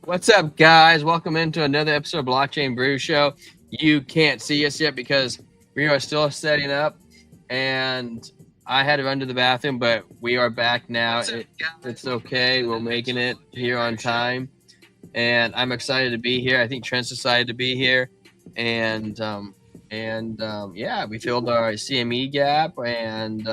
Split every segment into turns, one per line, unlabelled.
What's up, guys? Welcome into another episode of Blockchain Brew Show. You can't see us yet because we are still setting up, and I had to run to the bathroom, but we are back now. It's okay. We're making it here on time, and I'm excited to be here. I think Trent's excited to be here, and yeah, we filled our CME gap, and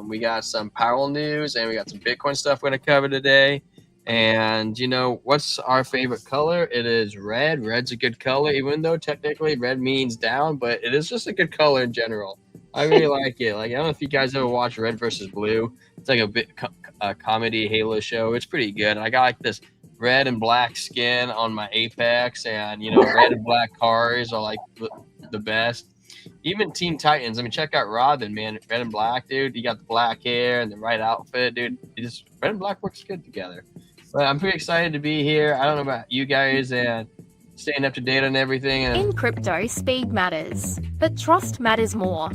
we got some Powell news, and we got some Bitcoin stuff we're going to cover today. And you know, what's our favorite color? It is red. Red's a good color, even though technically red means down, but it is just a good color in general. I really like it. Like, I don't know if you guys ever watch Red versus Blue. It's like a comedy Halo show. It's pretty good. And I got like this red and black skin on my Apex, and you know, red and black cars are like the best. Even Teen Titans. I mean, check out Robin, man. Red and black, dude. You got the black hair and the right outfit, dude. Red and black works good together. But I'm pretty excited to be here. I don't know about you guys and staying up to date on everything.
In crypto, speed matters, but trust matters more.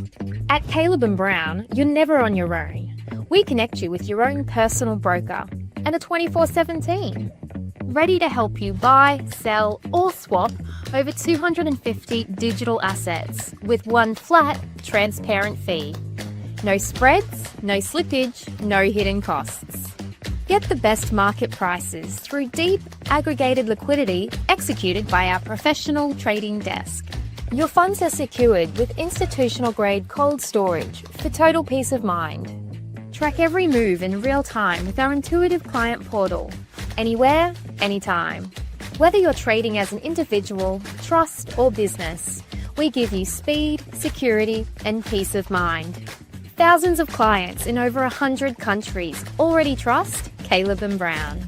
At Caleb & Brown, you're never on your own. We connect you with your own personal broker and a 24/7 team, ready to help you buy, sell, or swap over 250 digital assets with one flat, transparent fee. No spreads, no slippage, no hidden costs. Get the best market prices through deep, aggregated liquidity executed by our professional trading desk. Your funds are secured with institutional-grade cold storage for total peace of mind. Track every move in real time with our intuitive client portal, anywhere, anytime. Whether you're trading as an individual, trust, or business, we give you speed, security, and peace of mind. Thousands of clients in over 100 countries already trust Caleb & Brown.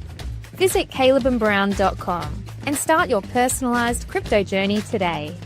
Visit calebandbrown.com and start your personalized crypto journey today.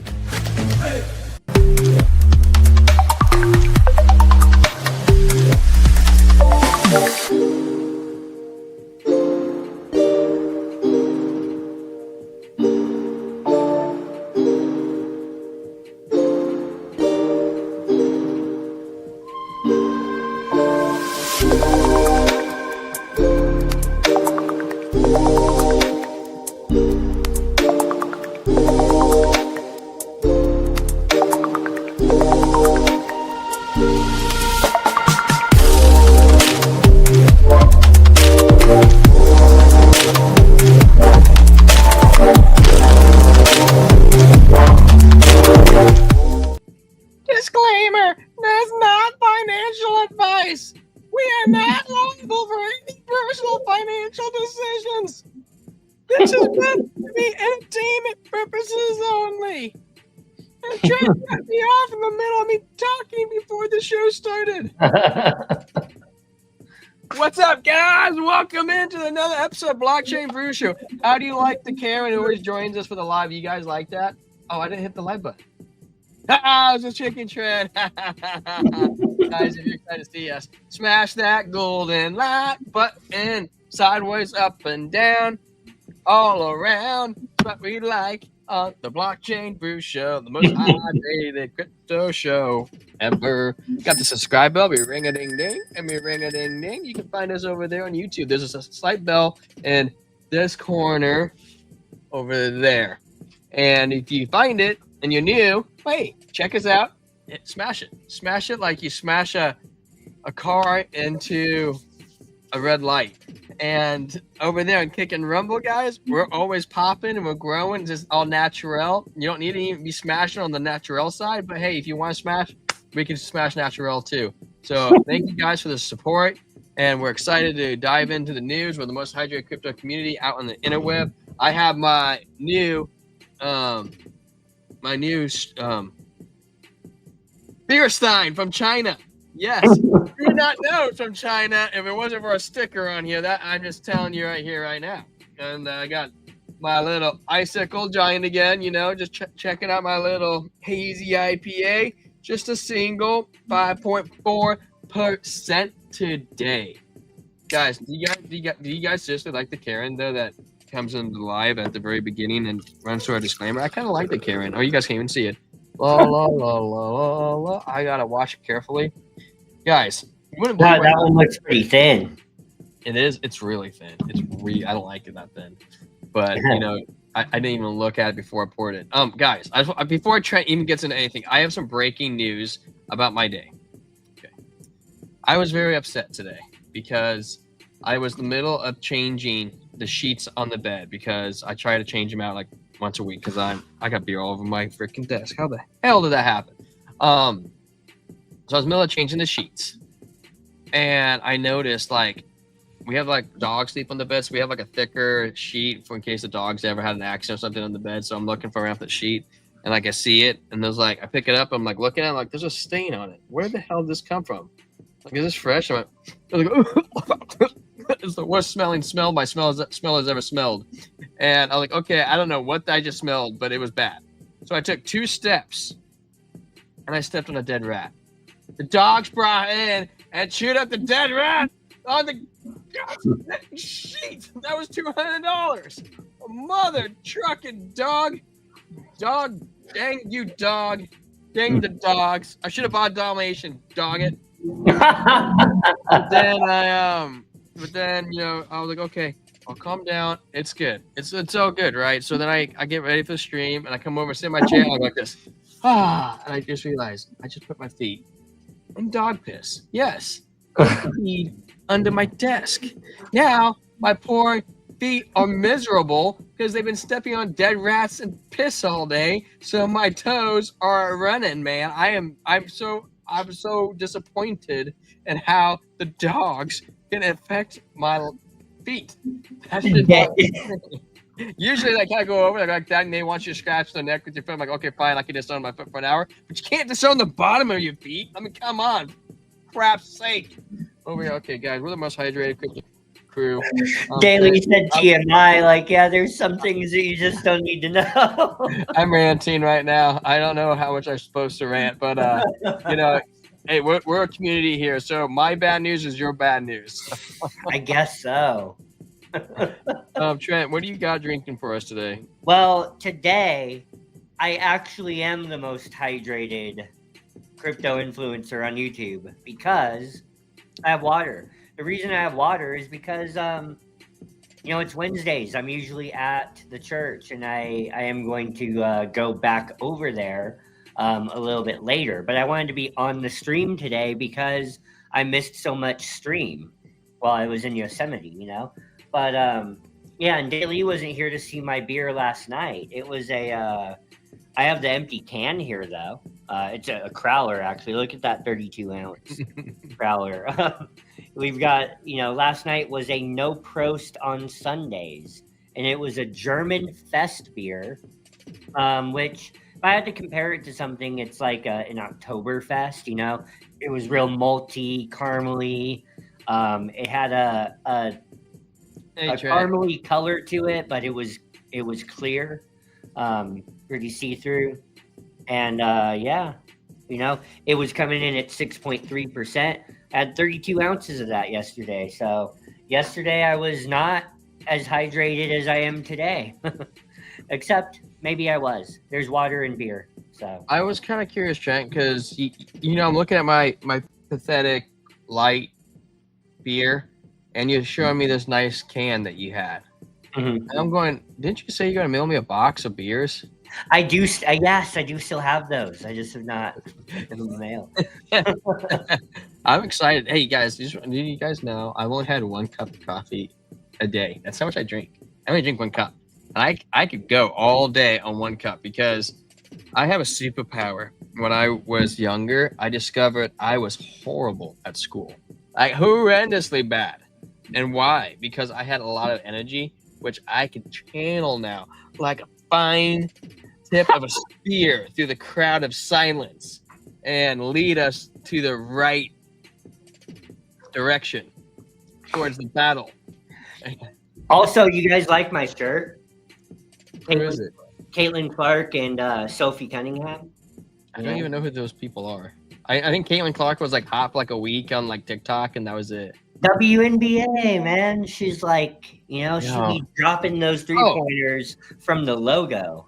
Disclaimer, that's not financial advice. We are not liable for any personal financial decisions. This is meant to be entertainment purposes only. And Trent cut me off in the middle of me talking before the show started. What's up, guys? Welcome into another episode of Blockchain Brew Show. How do you like the Karen who always joins us for the live? You guys like that? Oh, I didn't hit the like button. I was a chicken shred. Guys, if you're excited to see us, smash that golden like button. Sideways, up and down, all around. That's what we like on the Blockchain Brew Show, the most high-rated crypto show ever. Got the subscribe bell. We ring a ding ding, and we ring a ding ding. You can find us over there on YouTube. There's a slight bell in this corner over there. And if you find it and you're new, hey, check us out. Smash it. Smash it like you smash a car into a red light. And over there on Kick and Rumble, guys, we're always popping and we're growing, just all natural. You don't need to even be smashing on the natural side, but hey, if you want to smash, we can smash natural too. So thank you guys for the support, and we're excited to dive into the news. We're the most hydrated crypto community out on the interweb. I have my new beer stein from China. Yes, you would not know it's from China if it wasn't for a sticker on here. That I'm just telling you right here, right now. And I got my little icicle giant again. You know, just checking out my little hazy IPA. Just a single 5.4% today. Guys, do you guys seriously like the Karen though that comes in live at the very beginning and runs through our disclaimer? I kind of like the Karen. Oh, you guys can't even see it. La la la la la la. I gotta watch it carefully, guys. You wouldn't believe
that one looks pretty thin.
It is. It's really thin. I don't like it that thin. but I didn't even look at it before I poured it. Guys, before Trent even gets into anything, I have some breaking news about my day. Okay, I was very upset today because I was in the middle of changing the sheets on the bed because I try to change them out like once a week because I got beer all over my freaking desk. How the hell did that happen? So I was in the middle of changing the sheets, and I noticed like we have like dogs sleep on the bed, so we have like a thicker sheet for in case the dogs ever had an accident or something on the bed. So I'm looking for around the sheet, and like I see it, and there's like I pick it up, I'm like looking at it, like there's a stain on it. Where the hell did this come from? Like, is this fresh? I'm like it's the worst smelling smell my smell has ever smelled. And I'm like, okay, I don't know what I just smelled, but it was bad. So I took 2 steps, and I stepped on a dead rat. The dogs brought in and chewed up the dead rat on the sheet. That was $200. Mother trucking dog. Dang you, dog. Dang the dogs. I should have bought a Dalmatian. Dog it. But then I was like, okay, I'll calm down. It's good. It's all good, right? So then I get ready for the stream, and I come over, sit in my chair, and I'm like this. And I just realized I just put my feet in dog piss. Yes. Feet under my desk. Now my poor feet are miserable because they've been stepping on dead rats and piss all day. So my toes are running, man. I'm so disappointed in how the dogs can affect my feet. That's usually, like, I go over like that, and they want you to scratch their neck with your foot. I'm like, okay, fine, I can disown my foot for an hour, but you can't disown the bottom of your feet. I mean, come on, crap's sake. Over here, okay, guys, we're the most hydrated crew.
Daily said TMI, like, yeah, there's some things that you just don't need to know.
I'm ranting right now. I don't know how much I'm supposed to rant, but hey, we're a community here, so my bad news is your bad news.
I guess so.
Trent, what do you got drinking for us today?
Well, today I actually am the most hydrated crypto influencer on YouTube because I have water. The reason I have water is because it's Wednesdays. I'm usually at the church, and I am going to go back over there a little bit later. But I wanted to be on the stream today because I missed so much stream while I was in Yosemite, But and Daly wasn't here to see my beer last night. It was I have the empty can here though. It's a crowler actually. Look at that 32-ounce crowler. We've got, last night was a No Prost on Sundays, and it was a German Fest beer, which if I had to compare it to something, it's like an Oktoberfest, It was real malty, caramely. It had a caramely color to it, but it was clear, pretty see-through, and it was coming in at 6.3%. I had 32 ounces of that yesterday. So yesterday I was not as hydrated as I am today, except maybe I was. There's water and beer. So
I was kind of curious, Trent, because I'm looking at my pathetic light beer, and you're showing me this nice can that you had.
Mm-hmm.
And I'm going, didn't you say you're going to mail me a box of beers?
I do. Yes, I do still have those. I just have not in the mail.
I'm excited. Hey, guys, did you guys know I've only had 1 cup of coffee a day? That's how much I drink. I only drink 1 cup. And I could go all day on 1 cup because I have a superpower. When I was younger, I discovered I was horrible at school. Like, horrendously bad. And why? Because I had a lot of energy, which I can channel now like a fine tip of a spear through the crowd of silence and lead us to the right direction towards the battle.
Also, you guys like my shirt?
Who is it?
Caitlin Clark and Sophie Cunningham.
I don't even know who those people are. I think Caitlin Clark was like hot for like a week on like TikTok, and that was it.
WNBA, man. She's like, she'll be dropping those 3-pointers from the logo.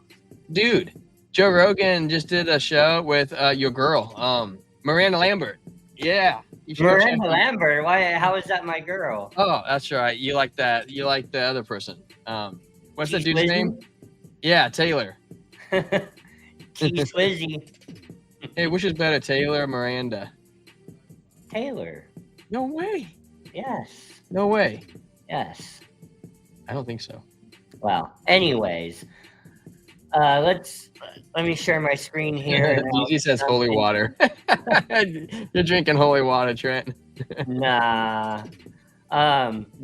Dude, Joe Rogan just did a show with your girl, Miranda Lambert. Yeah.
Miranda Lambert? Why? How is that my girl?
Oh, that's right. You like that. You like the other person. What's the dude's name? Yeah, Taylor.
T Swizzy.
Hey, which is better, Taylor or Miranda?
Taylor.
No way.
Yes.
No way.
Yes.
I don't think so.
Well, anyways, let me share my screen here.
DZ says holy water. You're drinking holy water, Trent.
Nah.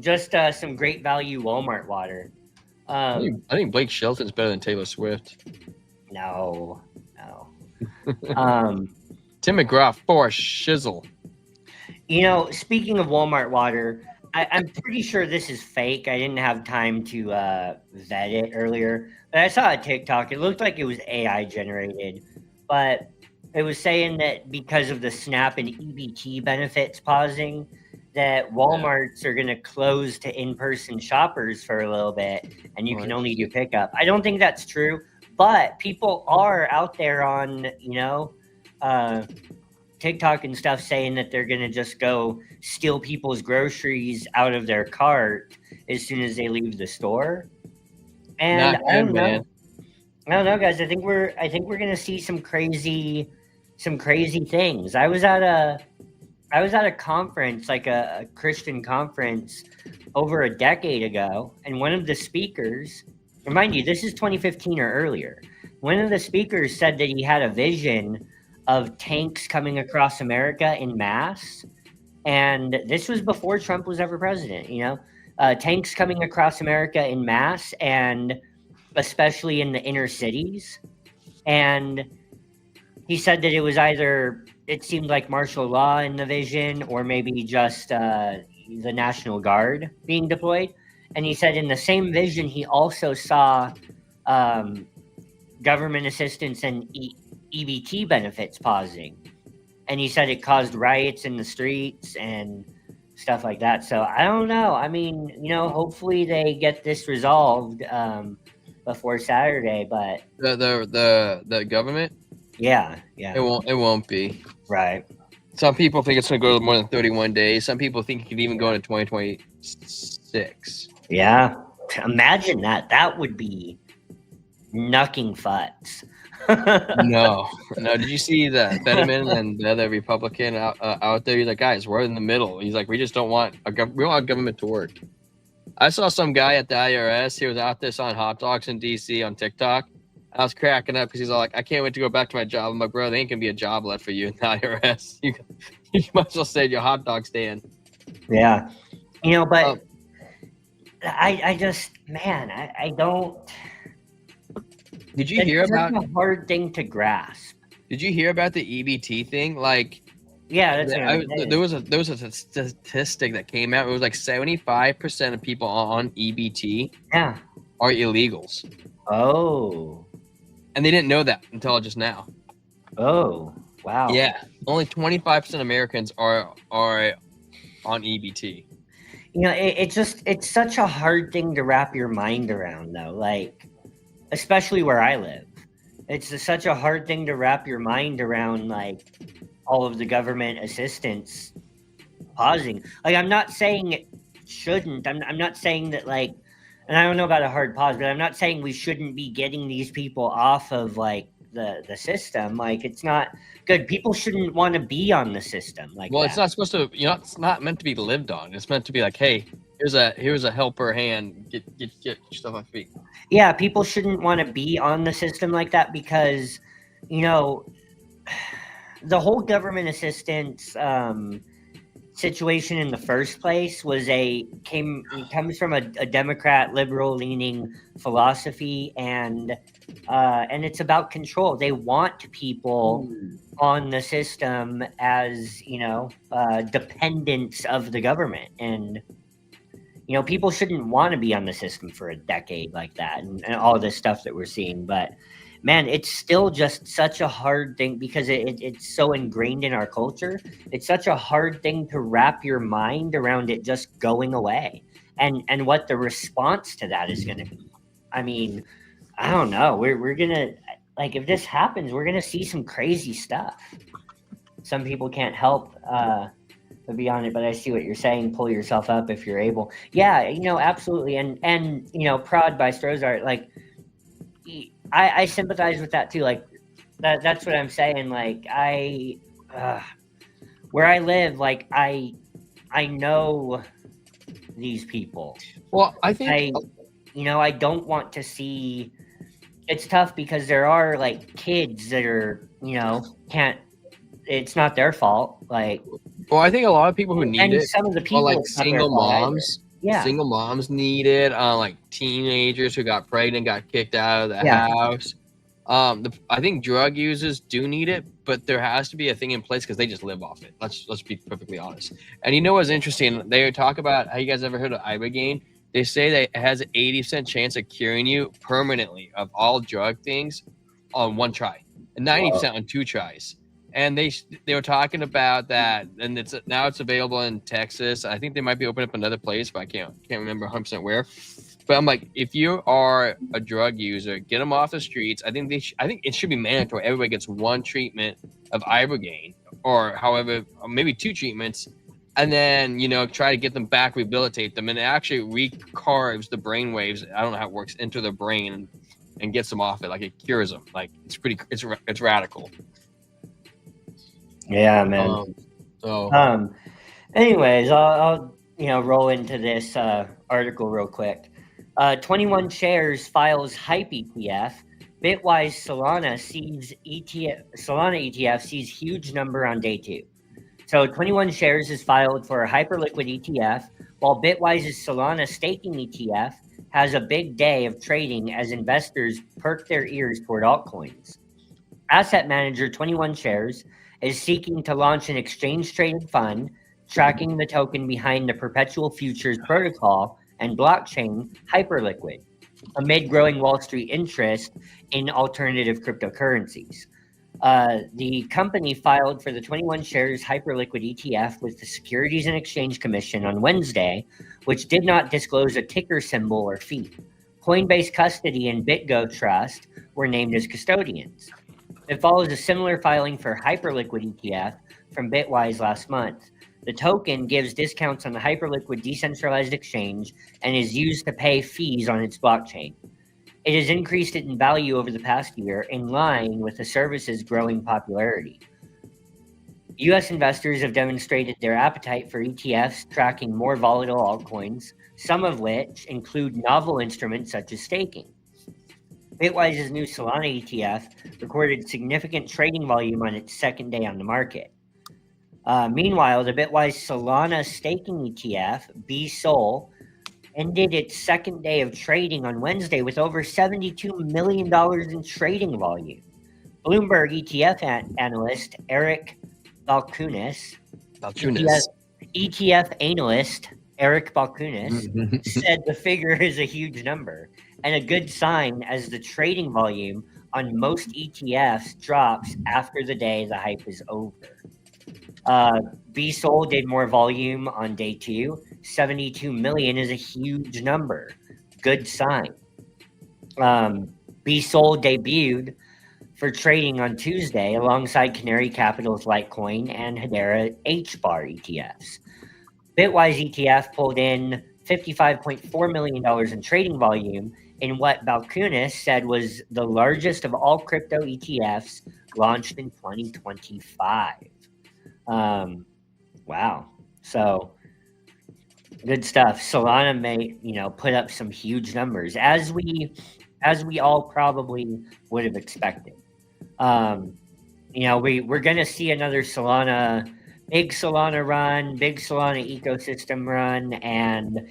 Just some great value Walmart water.
I think Blake Shelton's better than Taylor Swift.
No.
Tim McGraw for shizzle.
Speaking of Walmart water, I'm pretty sure this is fake. I didn't have time to vet it earlier, but I saw a TikTok. It looked like it was AI generated, but it was saying that because of the SNAP and EBT benefits pausing, that Walmarts are going to close to in-person shoppers for a little bit, and you can only do pickup. I don't think that's true, but people are out there on, TikTok and stuff saying that they're going to just go steal people's groceries out of their cart as soon as they leave the store. And
Not good, man.
I don't know, guys. I think we're going to see some crazy things. I was at a conference, like a Christian conference over a decade ago. And one of the speakers, remind you, this is 2015 or earlier. One of the speakers said that he had a vision of tanks coming across America in mass. And this was before Trump was ever president, tanks coming across America in mass, and especially in the inner cities. And he said that it was it seemed like martial law in the vision, or maybe just the National Guard being deployed. And he said in the same vision, he also saw government assistance and EBT benefits pausing. And he said it caused riots in the streets and stuff like that. So I don't know. I mean, hopefully they get this resolved before Saturday, but
the government?
Yeah.
It won't be.
Right.
Some people think it's going to go more than 31 days. Some people think it could even go into 2026.
Yeah. Imagine that. That would be knucking futz.
No. Did you see that Fetterman and the other Republican out there? He's like, guys, we're in the middle. He's like, we just don't want government to work. I saw some guy at the IRS. He was out there selling hot dogs in DC on TikTok. I was cracking up because he's all like, I can't wait to go back to my job. I'm like, bro, there ain't gonna be a job left for you in the IRS. You might as well stay at your hot dog stand.
Yeah, but I just, man, I don't.
Did you hear about
a hard thing to grasp?
Did you hear about the EBT thing? Like,
yeah,
there was a statistic that came out. It was like 75% of people on EBT are illegals.
Oh.
And they didn't know that until just now.
Oh, wow.
Yeah, only 25% of Americans are on EBT.
It's such a hard thing to wrap your mind around, though. Like, especially where I live, it's such a hard thing to wrap your mind around. Like, all of the government assistance pausing. Like, I'm not saying it shouldn't. I'm not saying that, like, and I don't know about a hard pause, but I'm not saying we shouldn't be getting these people off of, like, the system. Like, it's not good. People shouldn't want to be on the system. Like,
well, it's not supposed to. It's not meant to be lived on. It's meant to be like, hey, here's a helper hand. Get yourself on feet.
Yeah, people shouldn't want to be on the system like that because, the whole government assistance situation in the first place comes from a Democrat liberal leaning philosophy, and it's about control. They want people on the system as dependents of the government, and people shouldn't want to be on the system for a decade like that, and all this stuff that we're seeing. But man, it's still just such a hard thing because it's so ingrained in our culture. It's such a hard thing to wrap your mind around it just going away, and what the response to that is going to be. I mean, I don't know. We're gonna, like, if this happens, we're gonna see some crazy stuff. Some people can't help be on it, but I see what you're saying. Pull yourself up if you're able. Yeah, absolutely. And prod by Strozart, like I sympathize with that too. Like that's what I'm saying. Like where I live, like I know these people.
Well, I think
I don't want to see. It's tough because there are like kids that are, can't. It's not their fault. Like,
well, I think a lot of people who need
and
it
some of the
are
people,
like
it's not their
single
fault either.
moms.
Yeah.
Single moms need it. Like teenagers who got pregnant, got kicked out of the
Yeah.
house. I think drug users do need it, but there has to be a thing in place because they just live off it. Let's be perfectly honest. And you know what's interesting? They talk about how you guys ever heard of ibogaine? They say that it has an 80% chance of curing you permanently of all drug things on one try, and 90% on two tries. And they were talking about that, and now it's available in Texas. I think they might be opening up another place, but I can't remember 100% where. But I'm like, if you are a drug user, get them off the streets. I think it should be mandatory. Everybody gets one treatment of ibogaine, or however, or maybe two treatments, and then try to get them back, rehabilitate them, and it actually recarves the brain waves. I don't know how it works into the brain and gets them off it. Like it cures them. Like it's radical.
Yeah, man. Anyways, I'll roll into this article real quick. 21 shares files hype ETF. Bitwise Solana ETF sees huge number on day 2. So 21 shares is filed for a hyperliquid ETF, while Bitwise's Solana staking ETF has a big day of trading as investors perk their ears toward altcoins. Asset manager 21 shares is seeking to launch an exchange-traded fund tracking the token behind the perpetual futures protocol and blockchain Hyperliquid, amid growing Wall Street interest in alternative cryptocurrencies. The company filed for the 21 shares Hyperliquid ETF with the Securities and Exchange Commission on Wednesday, which did not disclose a ticker symbol or fee. Coinbase Custody and BitGo Trust were named as custodians. It follows a similar filing for Hyperliquid ETF from Bitwise last month. The token gives discounts on the Hyperliquid decentralized exchange and is used to pay fees on its blockchain. It has increased in value over the past year in line with the service's growing popularity. U.S. investors have demonstrated their appetite for ETFs tracking more volatile altcoins, some of which include novel instruments such as staking. Bitwise's new Solana ETF recorded significant trading volume on its second day on the market. Meanwhile, the Bitwise Solana staking ETF, BSOL, ended its second day of trading on Wednesday with over $72 million in trading volume. Bloomberg ETF analyst Eric Balkunis, ETF analyst Eric Balkunis said the figure is a huge number and a good sign as the trading volume on most ETFs drops after the day the hype is over. BSOL did more volume on day 2. 72 million is a huge number. Good sign. BSOL debuted for trading on Tuesday alongside Canary Capital's Litecoin and Hedera HBAR ETFs. Bitwise ETF pulled in $55.4 million in trading volume in what Balkunis said was the largest of all crypto ETFs launched in 2025. Wow. So good stuff. Solana may, put up some huge numbers as we all probably would have expected. We're going to see another big Solana run, big Solana ecosystem run. And,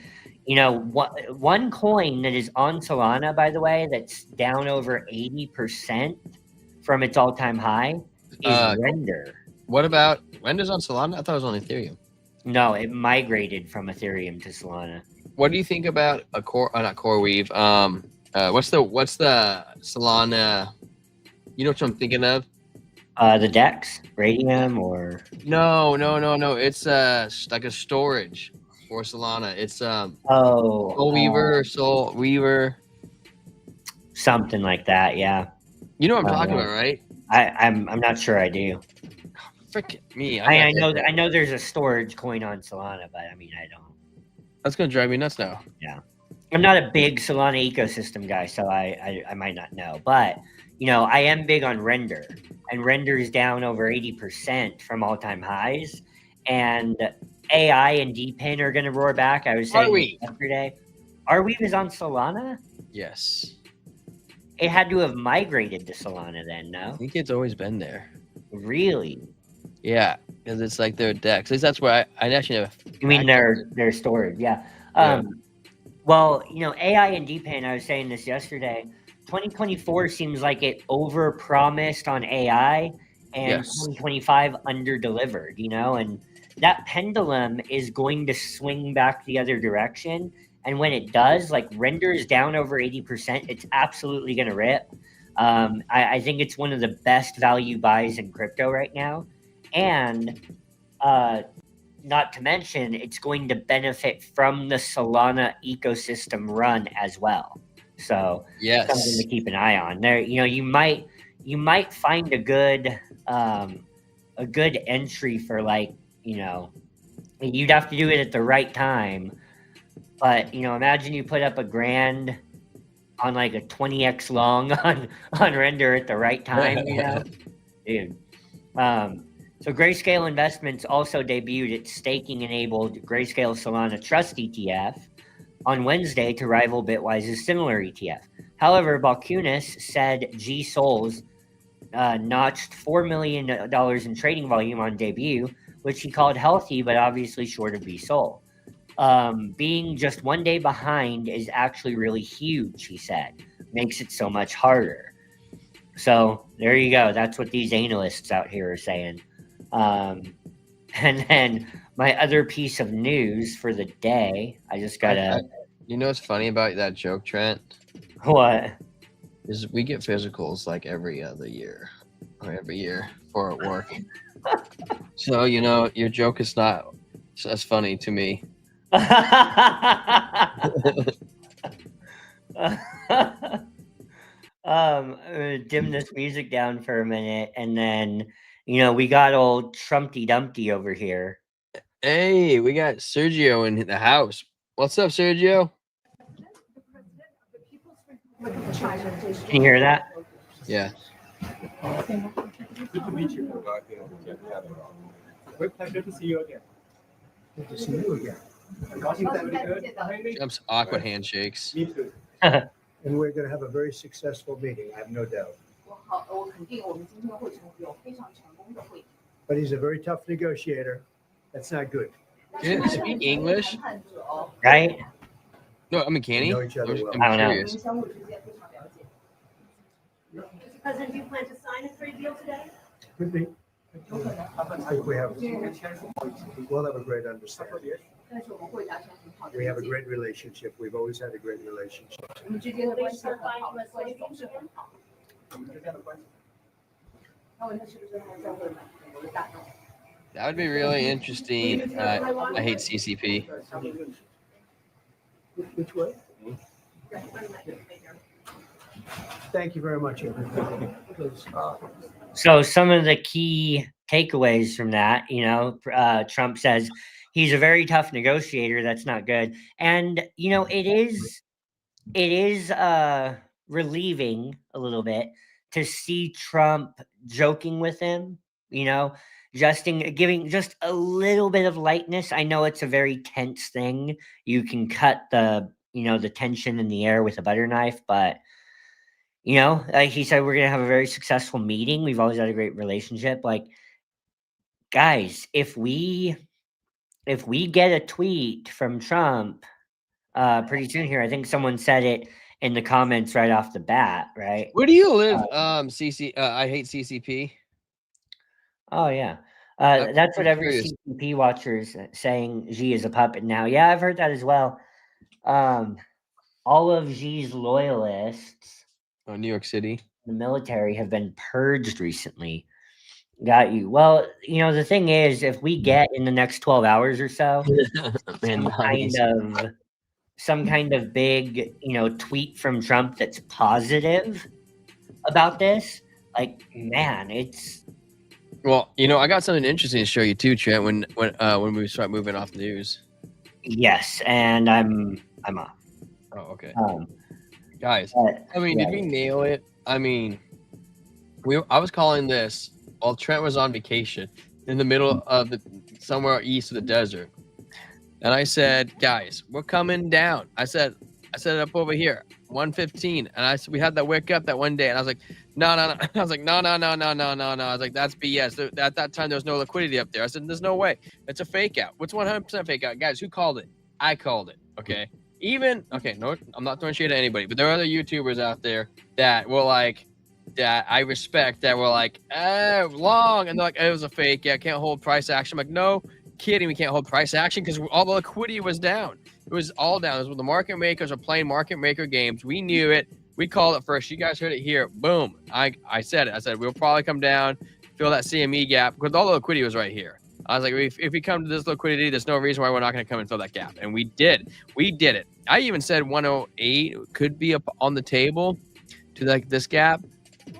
one coin that is on Solana, by the way, that's down over 80% from its all-time high is Render.
What about Render's on Solana? I thought it was on Ethereum.
No, it migrated from Ethereum to Solana.
What do you think about not CoreWeave? What's the Solana? You know what I'm thinking of?
The DEX, Radium, or
no. It's like a storage for Solana. It's Soul Weaver,
something like that. Yeah.
You know what I'm talking about, right?
I'm not sure I do.
Freaking me.
I know there's a storage coin on Solana, but I mean, I don't.
That's gonna drive me nuts now.
Yeah, I'm not a big Solana ecosystem guy, so I might not know. But I am big on Render, and Render is down over 80% from all-time highs. And AI and DPIN are going to roar back. I was saying yesterday. Arweave is on Solana?
Yes.
It had to have migrated to Solana then, no?
I think it's always been there.
Really?
Yeah, because it's like their DEX. At least that's where I actually never.
You mean their storage? Yeah. Well, AI and DPIN. I was saying this yesterday. 2024 seems like it overpromised on AI, and 2025 underdelivered. And that pendulum is going to swing back the other direction. And when it does, like Render is down over 80%, it's absolutely going to rip. I think it's one of the best value buys in crypto right now. And not to mention, it's going to benefit from the Solana ecosystem run as well. So something to keep an eye on. There, you might find a good entry for you'd have to do it at the right time. But imagine you put up $1,000 on like a 20x long on Render at the right time, dude. So Grayscale Investments also debuted its staking-enabled Grayscale Solana Trust ETF on Wednesday to rival Bitwise's similar ETF. However, Balkunis said G-Sols notched $4 million in trading volume on debut, which he called healthy, but obviously short of B-Sol. Being just 1 day behind is actually really huge, he said. Makes it so much harder. So there you go. That's what these analysts out here are saying. And then my other piece of news for the day, I just gotta.
What's funny about that joke, Trent?
What?
Is we get physicals like every other year or every year for at work. So your joke is not as funny to me.
Dim this music down for a minute, and then we got old Trumpty Dumpty over here.
Hey, we got Sergio in the house. What's up, Sergio?
Can you hear that?
Yeah.
Good to meet you. Great pleasure to see you again. Good to see you again.
Trump's awkward handshakes.
Me too. And we're going to have a very successful meeting, I have no doubt. But he's a very tough negotiator. That's not good.
Can you speak English?
Right?
No, I mean, can he?
We know each other well.
I don't know.
President, do you plan to sign a trade deal today?
Could be. I think we'll have a great understanding. We have a great relationship. We've always had a great relationship.
That would be really interesting. I hate CCP.
Which way? Thank you very much, everybody.
So some of the key takeaways from that, Trump says he's a very tough negotiator. That's not good. And, it is relieving a little bit to see Trump joking with him, giving just a little bit of lightness. I know it's a very tense thing. You can cut the tension in the air with a butter knife, but like he said, we're going to have a very successful meeting. We've always had a great relationship. Like, guys, if we get a tweet from Trump pretty soon here, I think someone said it in the comments right off the bat, right?
Where do you live? I hate CCP.
Oh, yeah. That's what every CCP watcher is saying. Xi is a puppet now. Yeah, I've heard that as well. All of Xi's loyalists,
New York City,
the military, have been purged recently. Got you. Well, the thing is, if we get in the next 12 hours or so some kind of big, tweet from Trump that's positive about this, like, man,
Well, you know, I got something interesting to show you too, Trent. When we start moving off the news.
Yes, and I'm off.
Oh, okay.
Um,
Guys, I mean,
yeah.
did we nail it? I mean, I was calling this while Trent was on vacation in the middle of somewhere east of the desert, and I said, guys, we're coming down. I said up over here, 115, and we had that wick up that one day, and I was like, no. I was like, no. I was like, that's BS. At that time, there was no liquidity up there. I said, there's no way. It's a fake out. What's 100% fake out, guys? Who called it? I called it. Okay. No, I'm not throwing shade at anybody, but there are other YouTubers out there that were like, that I respect, that were like, long, and they're like, it was a fake. Yeah, can't hold price action. I'm like, no kidding, we can't hold price action because all the liquidity was down. It was all down. It was when the market makers are playing market maker games. We knew it. We called it first. You guys heard it here. Boom. I said it. I said we'll probably come down, fill that CME gap because all the liquidity was right here. I was like, if we come to this liquidity, there's no reason why we're not going to come and fill that gap. And we did. We did it. I even said 108 could be up on the table to like this gap.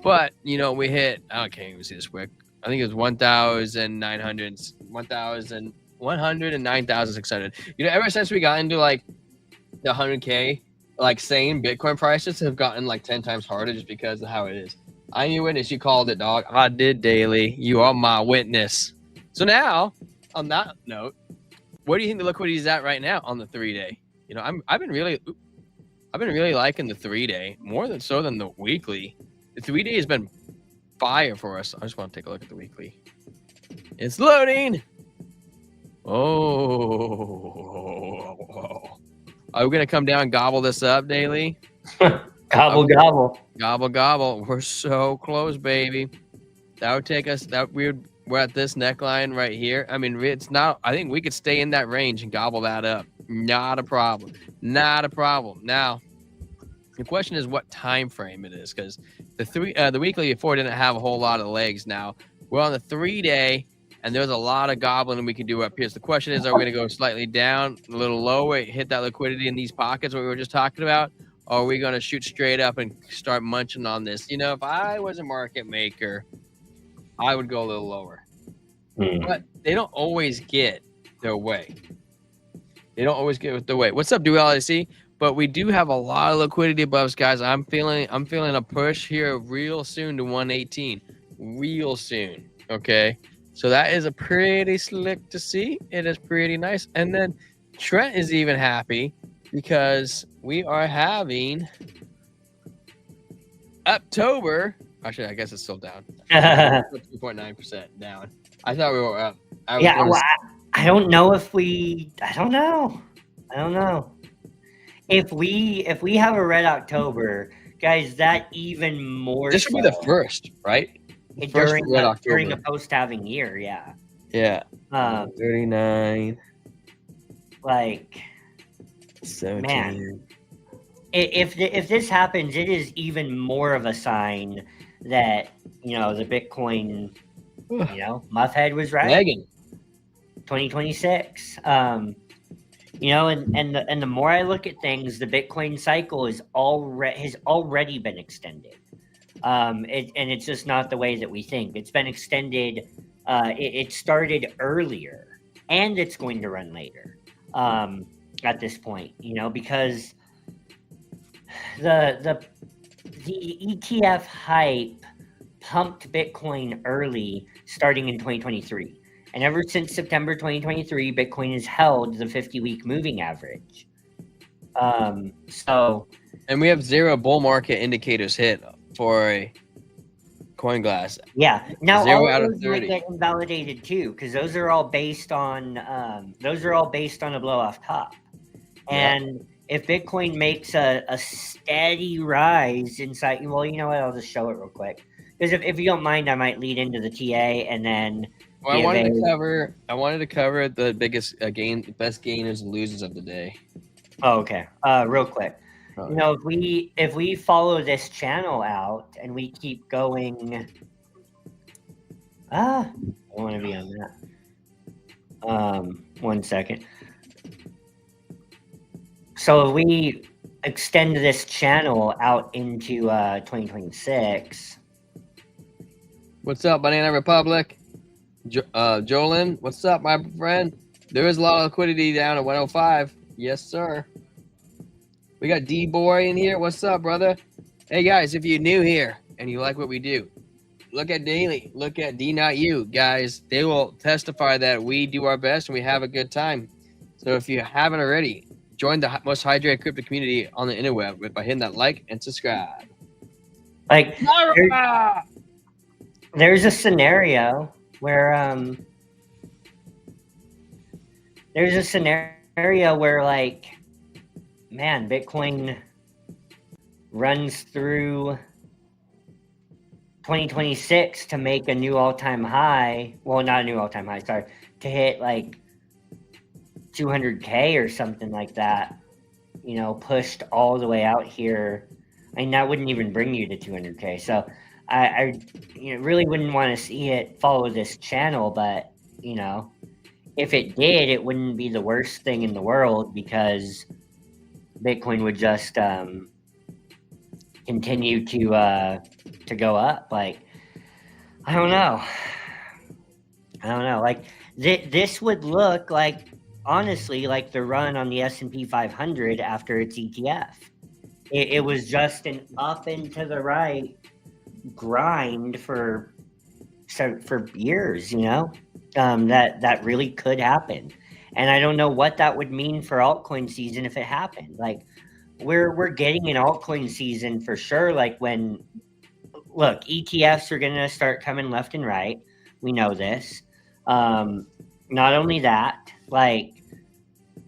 But, you know, we hit, I can't even see this quick. I think it was 1,900, 1,100 and 9,600. You know, ever since we got into like the 100K, like saying Bitcoin prices have gotten like 10 times harder just because of how it is. I'm your witness. You called it, dog. I did, Daily. You are my witness. So now, on that note, where do you think the liquidity is at right now on the 3-day? You know, I've been really liking the 3-day more than the weekly. The 3-day has been fire for us. I just want to take a look at the weekly. It's loading. Oh, are we gonna come down and gobble this up, Daily?
Gobble.
We're so close, baby. That would take us. We're at this neckline right here. I mean, it's not. I think we could stay in that range and gobble that up. Not a problem. Now, the question is what time frame it is, because the weekly before didn't have a whole lot of legs. Now we're on the 3-day, and there's a lot of gobbling we can do up here. So the question is, are we going to go slightly down, a little lower, hit that liquidity in these pockets, what we were just talking about, or are we going to shoot straight up and start munching on this? You know, if I was a market maker, I would go a little lower. But they don't always get their way. What's up, Duality? But we do have a lot of liquidity above us, guys. I'm feeling a push here real soon to 118. Real soon. Okay. So that is a pretty slick to see. It is pretty nice. And then Trent is even happy because we are having October. Actually, I guess it's still down. 2.9% down. I thought we were up.
I don't know if we. I don't know. If we have a red October, guys, that even more.
This would be the first, right?
During a post-halving year, yeah.
Yeah. 39.
Like,
17.
Man, if this happens, it is even more of a sign that, you know, the Bitcoin, you know, Muffhead was right.
Megan.
2026. You know, and the more I look at things, the Bitcoin cycle has already been extended. And it's just not the way that we think. It's been extended. It started earlier, and it's going to run later. At this point, you know, because the ETF hype pumped Bitcoin early, starting in 2023. And ever since September 2023, Bitcoin has held the 50-week moving average. And
we have 0 bull market indicators hit for a CoinGlass.
Yeah. Now
0
all
out
of
of
those
30.
might get invalidated too, because those are all based on a blow off top. And if Bitcoin makes a steady rise inside, well, you know what? I'll just show it real quick. Because if you don't mind, I might lead into the TA and then.
Well, I wanted to cover the best gainers and losers of the day.
Oh, okay. Real quick. You know, if we follow this channel out and we keep going, I want to be on that. 1 second. So if we extend this channel out into 2026.
What's up, Banana Republic? Jolin, what's up, my friend? There is a lot of liquidity down at 105. Yes, sir. We got D-Boy in here. What's up, brother? Hey, guys, if you're new here and you like what we do, look at Daily. Look at D Not You. Guys, they will testify that we do our best and we have a good time. So if you haven't already, join the most hydrated crypto community on the interweb by hitting that like and subscribe.
Like, there's a scenario where like, man, Bitcoin runs through 2026 to make a new all-time high. Well, not a new all-time high, sorry, to hit like 200K or something like that, you know, pushed all the way out here. I mean, that wouldn't even bring you to 200K. So I really wouldn't want to see it follow this channel, but, you know, if it did, it wouldn't be the worst thing in the world because Bitcoin would just continue to go up. Like, I don't know. Like, this would look like, honestly, like the run on the S&P 500 after its ETF. It was just an up and to the right grind for years, you know. That really could happen, and I don't know what that would mean for altcoin season if it happened. Like, we're getting an altcoin season for sure. Like, when, look, ETFs are gonna start coming left and right. We know this. Not only that, like,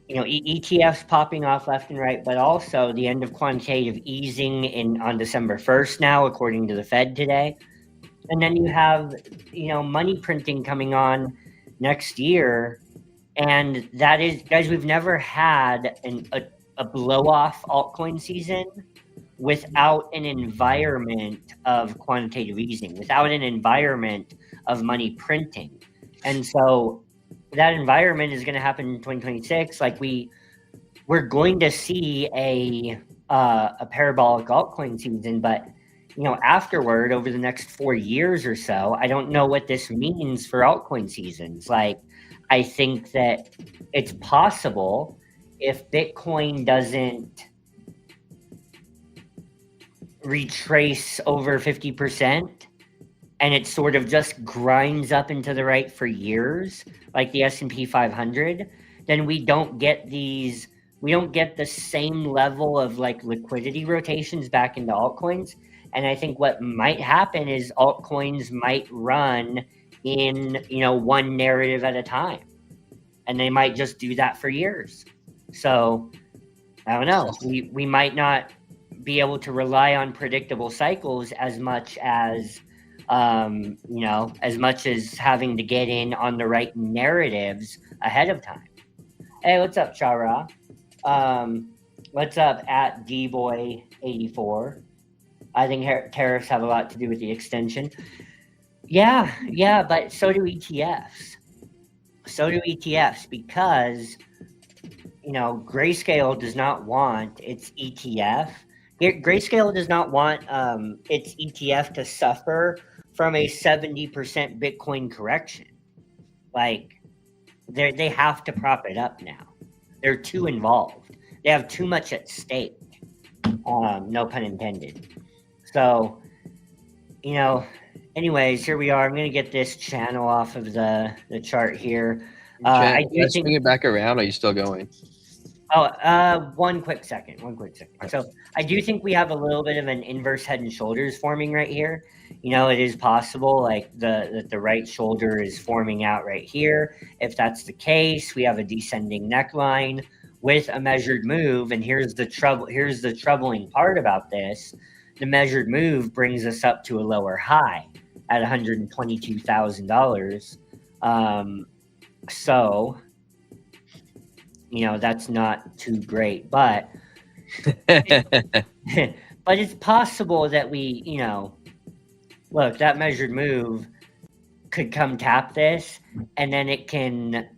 you know, ETFs popping off left and right, but also the end of quantitative easing on December 1st now, according to the Fed today. And then you have, you know, money printing coming on next year. And that is, guys, we've never had a blow-off altcoin season without an environment of quantitative easing, without an environment of money printing. And so that environment is going to happen in 2026. Like, we're going to see a parabolic altcoin season, but, you know, afterward, over the next 4 years or so, I don't know what this means for altcoin seasons. Like, I think that it's possible if Bitcoin doesn't retrace over 50% and it sort of just grinds up into the right for years, like the S&P 500, then we don't get the same level of like liquidity rotations back into altcoins. And I think what might happen is altcoins might run in, you know, one narrative at a time, and they might just do that for years. So I don't know. We might not be able to rely on predictable cycles as much as, you know, as much as having to get in on the right narratives ahead of time. Hey, what's up, Chara? What's up at dboy84? I think tariffs have a lot to do with the extension. Yeah, but so do ETFs. Because, you know, Grayscale does not want its ETF. Grayscale does not want its ETF to suffer from a 70% Bitcoin correction. Like, they have to prop it up now. They're too involved. They have too much at stake. No pun intended. So, you know, anyways, here we are. I'm going to get this channel off of the chart here. I do think,
bring it back around. Are you still going?
Oh, one quick second. So I do think we have a little bit of an inverse head and shoulders forming right here. You know, it is possible like the right shoulder is forming out right here. If that's the case, we have a descending neckline with a measured move. And here's the troubling part about this. The measured move brings us up to a lower high at $122,000. So, you know, that's not too great, but but it's possible that we, you know, look, that measured move could come tap this, and then it can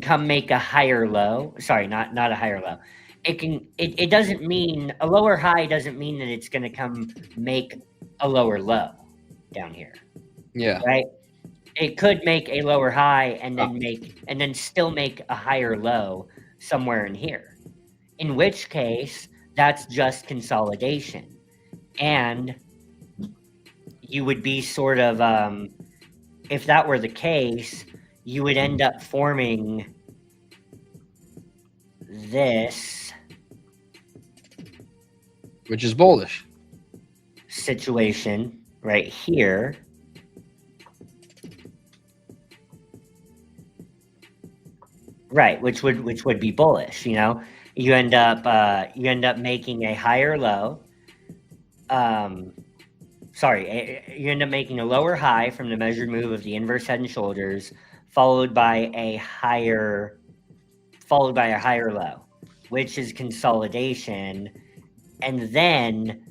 come make a higher low. Sorry, not a higher low. It doesn't mean a lower high doesn't mean that it's going to come make a lower low down here.
Yeah.
Right. it could make a lower high and then still make a higher low somewhere in here. In which case, that's just consolidation. And you would be sort of, if that were the case, you would end up forming this,
which is bullish
situation right here. Right, which would be bullish. You know, you end up making a higher low. You end up making a lower high from the measured move of the inverse head and shoulders, followed by a higher low, which is consolidation, and then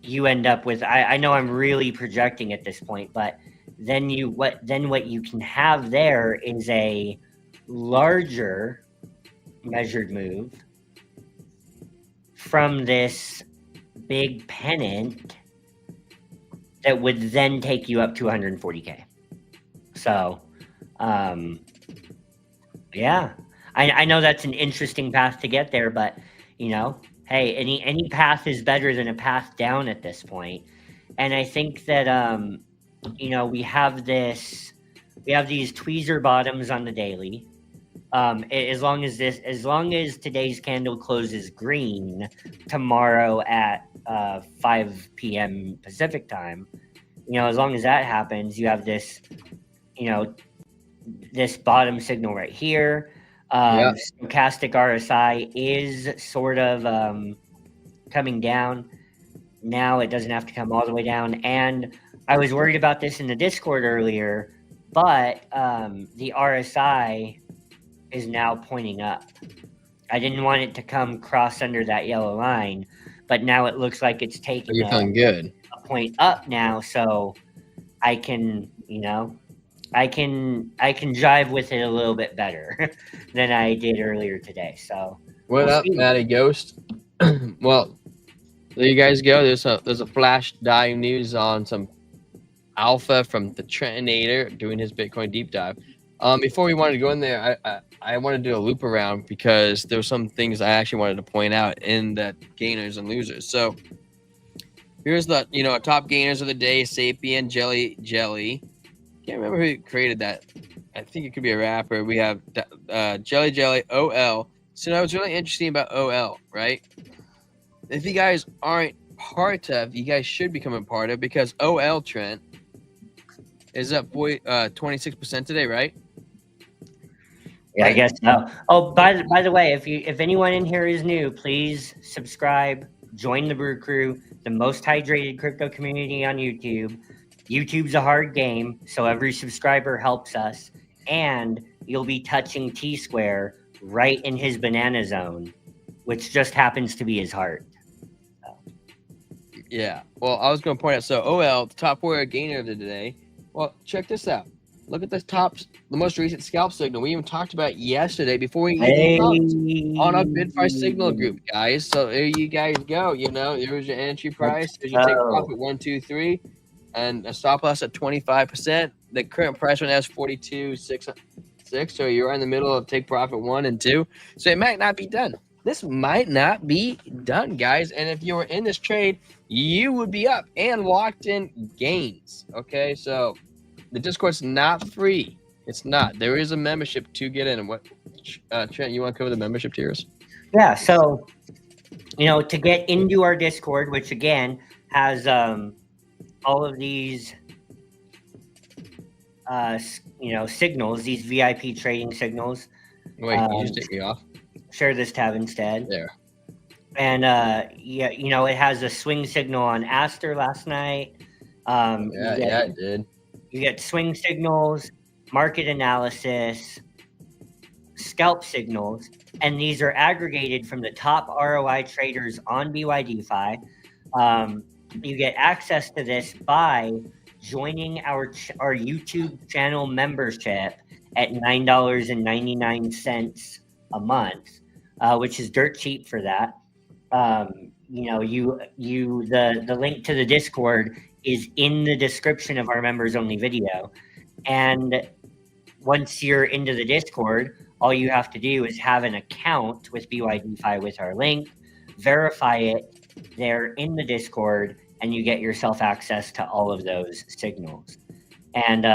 you end up with, I know I'm really projecting at this point, but then what you can have there is a larger measured move from this big pennant that would then take you up to 140K. So, yeah, I know that's an interesting path to get there, but you know, hey, any path is better than a path down at this point. And I think that, you know, we have these tweezer bottoms on the daily. As long as today's candle closes green tomorrow at 5 p.m. Pacific time, you know, as long as that happens, you have this, you know, this bottom signal right here. Stochastic RSI is sort of coming down. Now it doesn't have to come all the way down. And I was worried about this in the Discord earlier, but the RSI is now pointing up. I didn't want it to come cross under that yellow line, but now it looks like it's taking
good.
A point up now, so I can, you know, I can jive with it a little bit better than I did earlier today. So
what up, Matty Ghost? Well, there you guys go. There's a flash dive news on some alpha from the Trentinator doing his Bitcoin deep dive. Before we wanted to go in there, I wanted to do a loop around because there were some things I actually wanted to point out in that gainers and losers. So here's the, you know, top gainers of the day: Sapien, Jelly. Can't remember who created that. I think it could be a rapper. We have Jelly, OL. So now what's really interesting about OL, right? If you guys aren't part of, you guys should become a part of, because OL Trent is up 26% today, right?
Yeah, I guess so. Oh, by the way, if anyone in here is new, please subscribe, join the Brew Crew, the most hydrated crypto community on YouTube. YouTube's a hard game, so every subscriber helps us, and you'll be touching T-Square right in his banana zone, which just happens to be his heart. So.
Yeah. Well, I was going to point out, so OL, the top warrior gainer of the day. Well, check this out. Look at the most recent scalp signal. We even talked about it yesterday before we even talked on our bid price signal group, guys. So there you guys go. You know, there's your entry price. There's your take profit 1, 2, 3, and a stop loss at 25%. The current price right now is 42.66. So you're in the middle of take profit 1 and 2. So it might not be done. This might not be done, guys. And if you were in this trade, you would be up and locked in gains. Okay, so the Discord's not free. It's not. There is a membership to get in. And what, Trent, you want to cover the membership tiers?
Yeah. So, you know, to get into our Discord, which again has all of these, you know, signals, these VIP trading signals.
Wait, can you just take me off?
Share this tab instead.
There.
And yeah, you know, it has a swing signal on Aster last night.
Yeah, it did.
You get swing signals, market analysis, scalp signals, and these are aggregated from the top ROI traders on BYDFi. You get access to this by joining our YouTube channel membership at $9.99 a month, which is dirt cheap for that. You know, the link to the Discord is in the description of our members only video. And once you're into the Discord, all you have to do is have an account with BYDFi with our link, verify it there in the Discord, and you get yourself access to all of those signals. And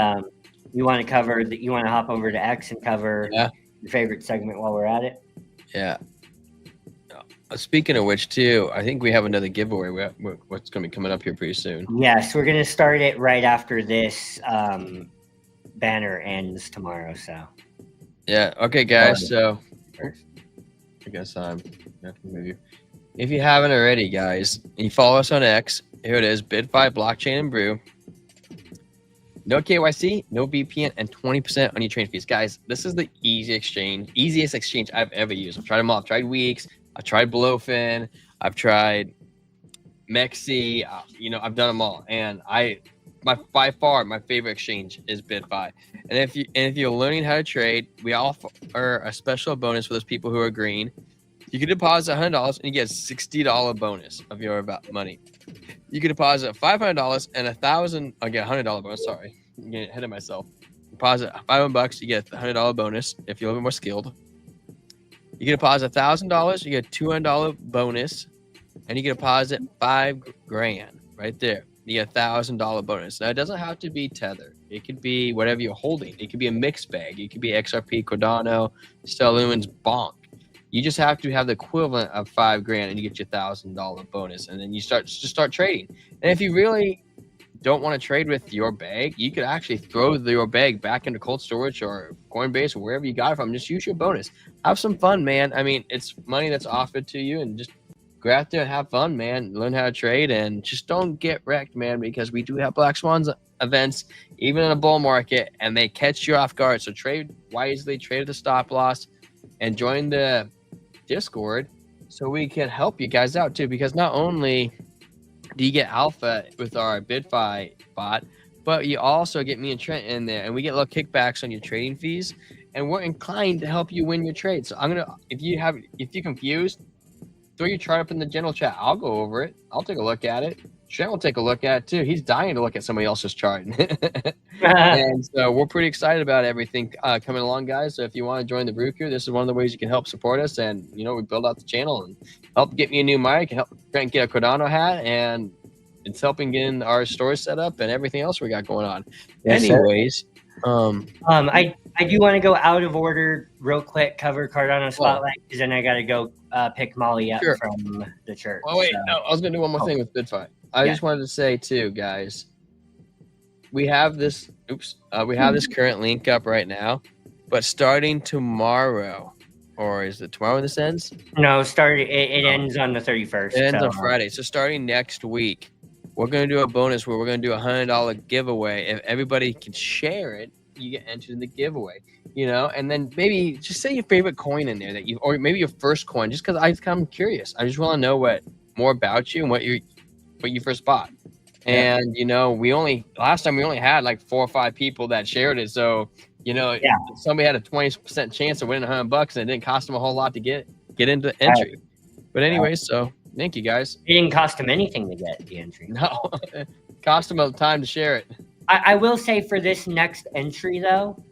you want to hop over to X and cover your favorite segment while we're at it?
Yeah. Speaking of which, too, I think we have another giveaway. What's going to be coming up here pretty soon?
Yes, we're going to start it right after this banner ends tomorrow. So,
yeah. Okay, guys. So, I guess if you haven't already, guys, you follow us on X. Here it is: BitFi, Blockchain, and Brew. No KYC, no VPN, and 20% on your trading fees, guys. This is the easiest exchange I've ever used. I've tried them all. I've tried Weeks. I've tried Blowfin. I've tried Mexi. I've done them all. And by far my favorite exchange is BitFi. And if you're learning how to trade, we offer a special bonus for those people who are green. You can deposit $100 and you get a $60 bonus of your money. You can deposit $500 and $1,000. I get a $100 bonus. Sorry, I'm getting ahead of myself. Deposit $500, you get a $100 bonus if you're a little bit more skilled. You can deposit $1,000, you get a $200 bonus, and you can deposit $5,000 right there. You get a $1,000 bonus. Now it doesn't have to be Tether. It could be whatever you're holding. It could be a mixed bag. It could be XRP, Cardano, Stellar Lumens, Bonk. You just have to have the equivalent of $5,000, and you get your $1,000 bonus, and then you start trading. And if you really don't want to trade with your bag, you could actually throw your bag back into cold storage or Coinbase or wherever you got it from. Just use your bonus. Have some fun, man. I mean, it's money that's offered to you, and just go out there and have fun, man. Learn how to trade, and just don't get wrecked, man, because we do have Black Swans events, even in a bull market, and they catch you off guard. So trade wisely, trade at the stop loss, and join the Discord so we can help you guys out too, because not only do you get alpha with our BitFi bot, but you also get me and Trent in there, and we get little kickbacks on your trading fees, and we're inclined to help you win your trade. So if you're confused, throw your chart up in the general chat. I'll go over it. I'll take a look at it. Trent will take a look at it too. He's dying to look at somebody else's chart. And so we're pretty excited about everything coming along, guys. So if you want to join the Brew Crew, this is one of the ways you can help support us. And, we build out the channel and help get me a new mic and help Trent get a Cardano hat. And it's helping getting our store set up and everything else we got going on.
Yes,
anyways,
I do want to go out of order real quick, cover Cardano Spotlight, because then I got to go pick Molly up from the church.
Oh, wait, no, I was going to do one more thing with BitFi. I just wanted to say too, guys, we have this current link up right now, but starting tomorrow, or is it tomorrow this ends?
No, it ends on the 31st.
It ends on Friday. So starting next week, we're going to do a bonus where we're going to do a $100 giveaway. If everybody can share it, you get entered in the giveaway, and then maybe just say your favorite coin in there or maybe your first coin, just because I'm curious. I just want to know more about you and what you first bought. And last time we only had like 4 or 5 people that shared it. So somebody had a 20% chance of winning $100, and it didn't cost them a whole lot to get into entry. But anyway, so thank you guys.
It didn't cost them anything to get the entry.
No, it cost them a time to share it.
I will say for this next entry though,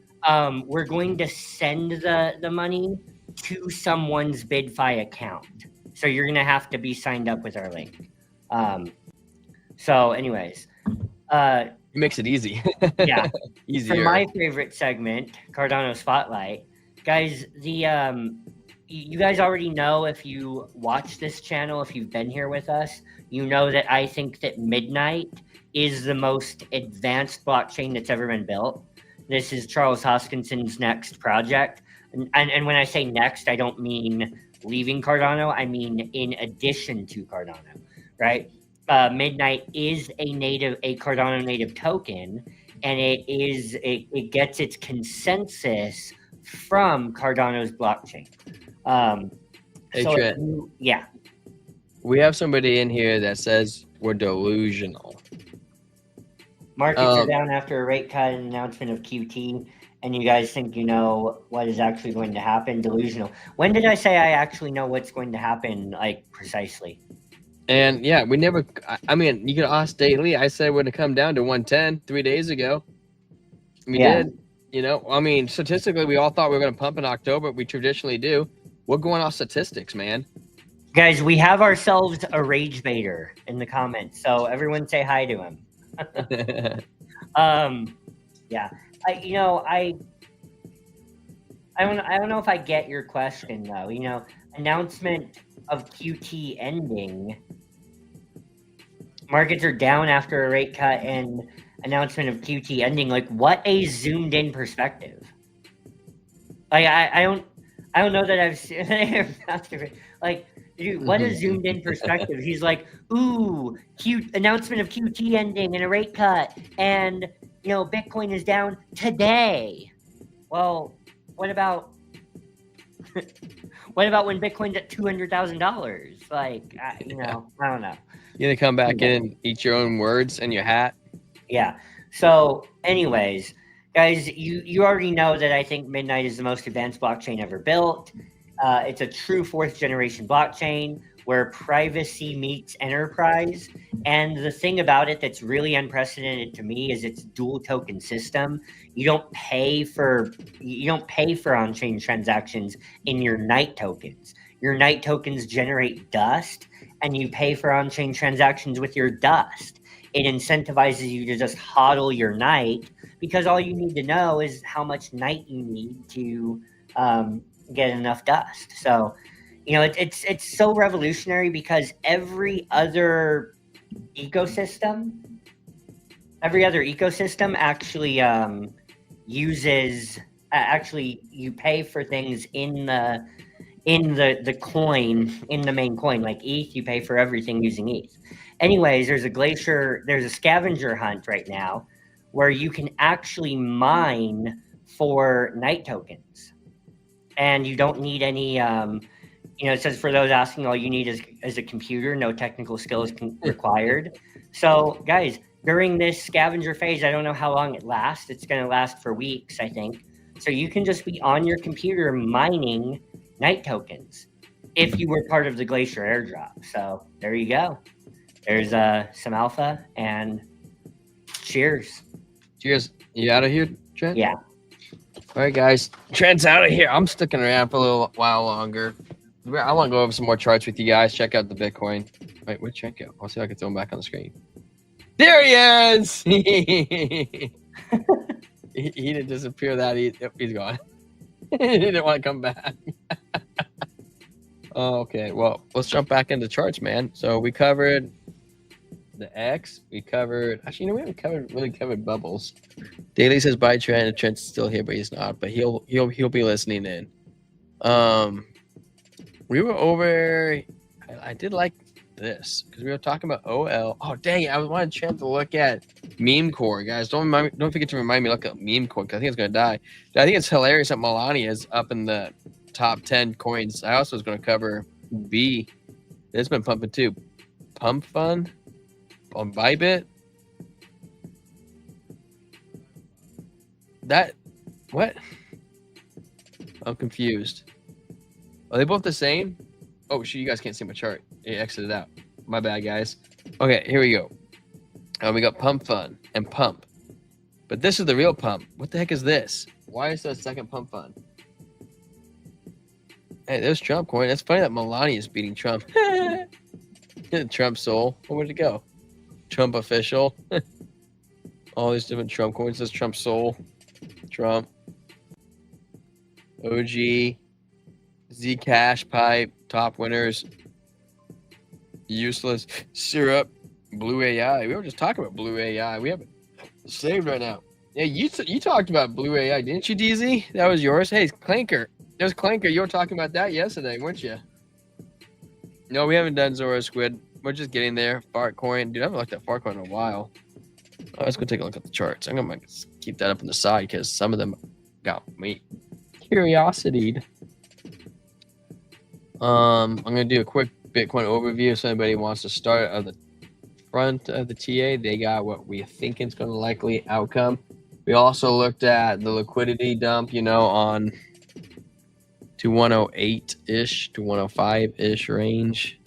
we're going to send the money to someone's BitFi account. So you're going to have to be signed up with our link. So anyways,
it makes it easy.
Yeah.
Easier.
For my favorite segment, Cardano Spotlight, guys, you guys already know, if you watch this channel, if you've been here with us, you know that I think that Midnight is the most advanced blockchain that's ever been built. This is Charles Hoskinson's next project. And when I say next, I don't mean leaving Cardano. I mean in addition to Cardano, right? Midnight is a Cardano native token, and it gets its consensus from Cardano's blockchain.
Hey, Trent.
Yeah.
We have somebody in here that says we're delusional.
Markets are down after a rate cut and announcement of QT, and you guys think you know what is actually going to happen. Delusional. When did I say I actually know what's going to happen, like, precisely?
And yeah, we never. I mean, you can ask Daily. I said it would have come down to 110 3 days ago. We
Yeah.
did. You know, I mean, statistically, we all thought we were going to pump in October. We traditionally do. We're going off statistics, man.
Guys, we have ourselves a rage baiter in the comments, so everyone say hi to him. Yeah. I don't know if I get your question though. Announcement of QT ending. Markets are down after a rate cut and announcement of QT ending. Like, what a zoomed in perspective. Like, I don't know that I've seen like, dude, what a zoomed in perspective. He's like, ooh, announcement of QT ending and a rate cut, and Bitcoin is down today. Well, what about when Bitcoin's at $200,000? Like, I don't know.
You gonna come back in and eat your own words and your hat?
Yeah. So, anyways, guys, you already know that I think Midnight is the most advanced blockchain ever built. It's a true fourth generation blockchain where privacy meets enterprise. And the thing about it that's really unprecedented to me is its dual token system. You don't pay for on-chain transactions in your night tokens. Your night tokens generate dust, and you pay for on-chain transactions with your dust. It incentivizes you to just hodl your night because all you need to know is how much night you need to get enough dust. So, it's so revolutionary because every other ecosystem actually uses you pay for things in the coin, in the main coin. Like ETH, you pay for everything using ETH. Anyways, there's a scavenger hunt right now where you can actually mine for night tokens, and you don't need any it says for those asking, all you need is a computer, no technical skills required. So guys, during this scavenger phase, I don't know how long it lasts. It's going to last for weeks, I think. So you can just be on your computer mining night tokens if you were part of the Glacier airdrop. So there you go. There's some alpha, and cheers.
Cheers. You out of here, Trent?
Yeah.
All right, guys. Trent's out of here. I'm sticking around for a little while longer. I want to go over some more charts with you guys. Check out the Bitcoin. Wait, where'd Trent go? I'll see if I can throw him back on the screen. There he is. he didn't disappear that he's gone. He didn't want to come back. Okay, well, let's jump back into charts, man. So we covered the X. We covered, actually, we haven't really covered bubbles. Daily says bye, Trent. And Trent's still here, but he's not. But he'll be listening in. We were over. I did like this because we were talking about OL. Oh dang it! I wanted Trent to look at meme core, guys. Don't forget to remind me to look at meme core because I think it's gonna die. I think it's hilarious that Melania is up in the top 10 coins. I also was gonna cover B. It's been pumping too. Pump Fund on Bybit. That what? I'm confused. Are they both the same? Oh, shoot, you guys can't see my chart. It exited out. My bad, guys. Okay, here we go. We got Pump Fund and Pump. But this is the real Pump. What the heck is this? Why is there a second Pump Fund? Hey, there's Trump coin. That's funny that Melania is beating Trump. Trump soul. Where'd it go? Trump official. All these different Trump coins. There's Trump soul. Trump. OG. Zcash pipe, top winners, useless syrup, Blue AI. We were just talking about Blue AI. We have it saved right now. Yeah, you talked about Blue AI, didn't you, DZ? That was yours. Hey, Clanker. There's Clanker. You were talking about that yesterday, weren't you? No, we haven't done Zoro Squid. We're just getting there. Fartcoin. Dude, I haven't looked at Fartcoin in a while. Oh, let's go take a look at the charts. I'm gonna keep that up on the side because some of them got me curiosity. I'm gonna do a quick Bitcoin overview. So anybody wants to start at the front of the TA, they got what we think is going to likely outcome. We also looked at the liquidity dump, on to 108-ish to 105-ish range.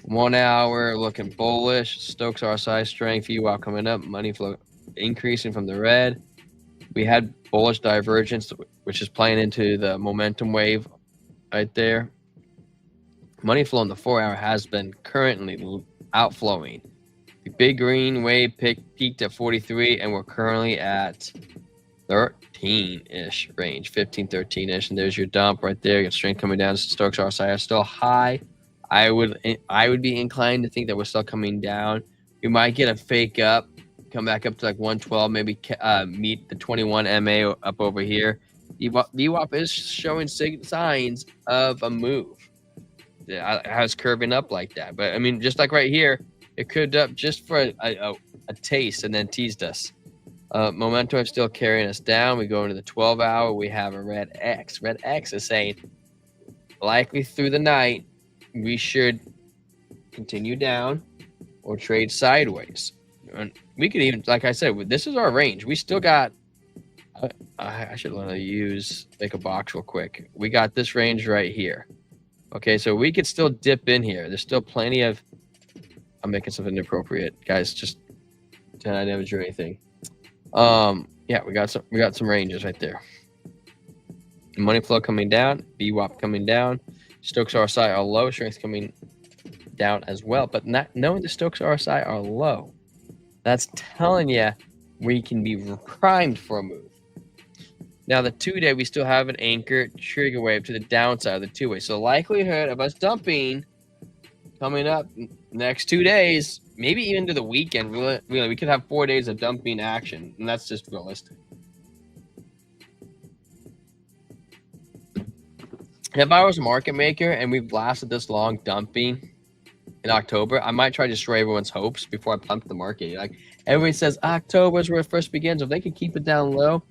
1 hour looking bullish. Stokes RSI strength, VWAP coming up, money flow increasing from the red. We had bullish divergence, which is playing into the momentum wave right there. Money flow in the 4-hour has been currently outflowing. The big green wave peaked at 43, and we're currently at 13-ish range, 15, 13-ish, and there's your dump right there. You got strength coming down. Stokes RSI are still high. I would be inclined to think that we're still coming down. We might get a fake up, come back up to like 112, maybe meet the 21 MA up over here. VWAP is showing signs of a move. I was curving up like that, but I mean, just like right here, it curved up just for a taste and then teased us. Momentum is still carrying us down. We go into the 12-hour. We have a red X. Red X is saying likely through the night we should continue down or trade sideways. And we could even, like I said, this is our range. We still got. I should let you make a box real quick. We got this range right here. Okay, so we could still dip in here. There's still plenty of. I'm making something inappropriate, guys. Just I never drew anything. Yeah, we got some ranges right there. Money flow coming down, VWAP coming down, Stokes RSI are low, strength coming down as well. But not knowing the Stokes RSI are low, that's telling you we can be primed for a move. Now, the 2-day, we still have an anchor trigger wave to the downside of the 2-way. So, the likelihood of us dumping coming up next 2 days, maybe even to the weekend, really, we could have 4 days of dumping action, and that's just realistic. If I was a market maker and we've lasted this long dumping in October, I might try to destroy everyone's hopes before I pump the market. Like, everybody says October is where it first begins. If they can keep it down low,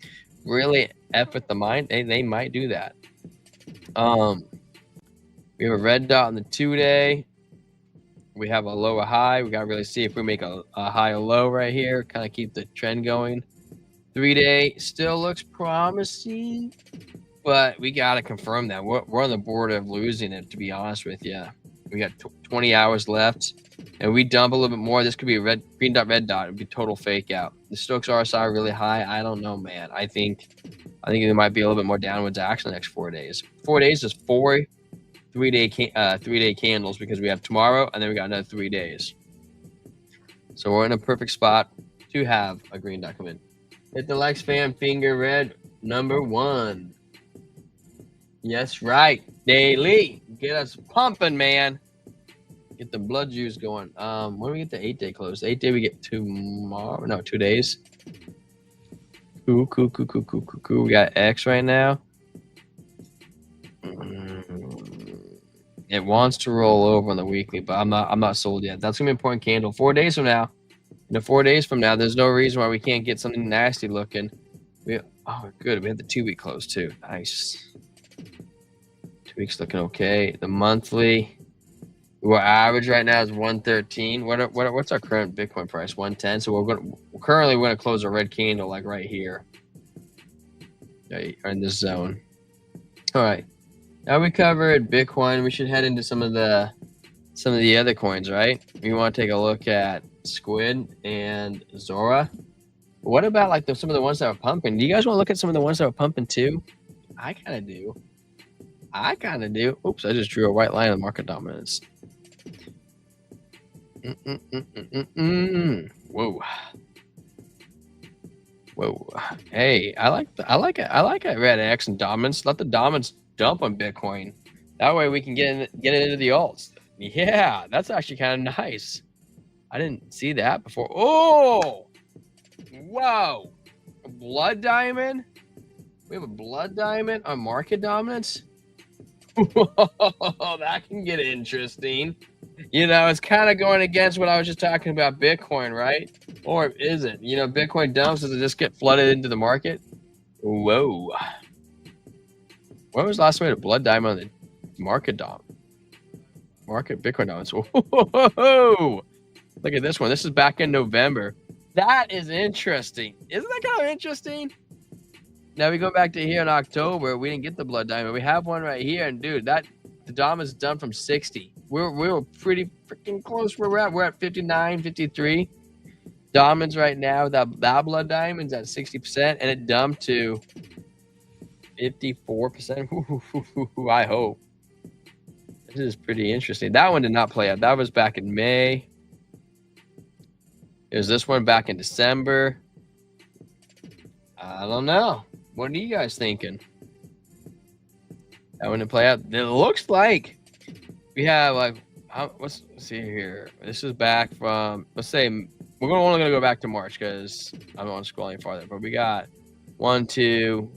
really F with the mind, they might do that. We have a red dot on the 2-day. We have a low, a high. We got to really see if we make a high or low right here, kind of keep the trend going. 3-day still looks promising, but we got to confirm that. We're on the border of losing it, to be honest with you. We got 20 hours left, and we dump a little bit more. This could be a green dot, red dot. It would be total fake out. The Stokes RSI are really high. I don't know, man. I think there might be a little bit more downwards action the next 4 days. 4 days is 4 3-day candles, because we have tomorrow and then we got another 3 days. So we're in a perfect spot to have a green dot come in. Hit the likes, fam. Finger red number 1. Yes, right. Daily. Get us pumping, man. Get the blood juice going. When do we get the 8-day close? The 8-day we get tomorrow. No, 2 days. Cool. We got X right now. It wants to roll over on the weekly, but I'm not sold yet. That's gonna be an important candle. 4 days from now. 4 days from now, there's no reason why we can't get something nasty looking. Good. We had the 2-week close too. Nice. 2 weeks looking okay. The monthly, our average right now is 113. What's our current Bitcoin price? 110. So we're gonna close a red candle like right here, in this zone. All right. Now we covered Bitcoin. We should head into some of the other coins, right? We want to take a look at Squid and Zora. What about like some of the ones that are pumping? Do you guys want to look at some of the ones that are pumping too? I kind of do. Oops, I just drew a white line on market dominance. Whoa. Hey, I like it. Red X and dominance. Let the dominance dump on Bitcoin. That way we can get it into the alts. Yeah, that's actually kind of nice. I didn't see that before. Oh, whoa. A blood diamond? We have a blood diamond on market dominance? Whoa, that can get interesting. It's kind of going against what I was just talking about Bitcoin, right? Or is it? Bitcoin dumps, does it just get flooded into the market? Whoa. When was the last time we had a blood diamond on the market Bitcoin dominance? Whoa. Look at this one. This is back in November. That is interesting. Isn't that kind of interesting? Now we go back to here in October. We didn't get the blood diamond. We have one right here, and dude, the dominance is done from 60. We were pretty freaking close where we're at. We're at 59, 53. Diamonds right now, that blood diamond's at 60%, and it dumped to 54%. I hope. This is pretty interesting. That one did not play out. That was back in May. There's this one back in December. I don't know. What are you guys thinking? That one didn't play out. It looks like we have like, let's see here. This is back from, let's say, we're only going to go back to March because I don't want to scroll any farther. But we got 1, 2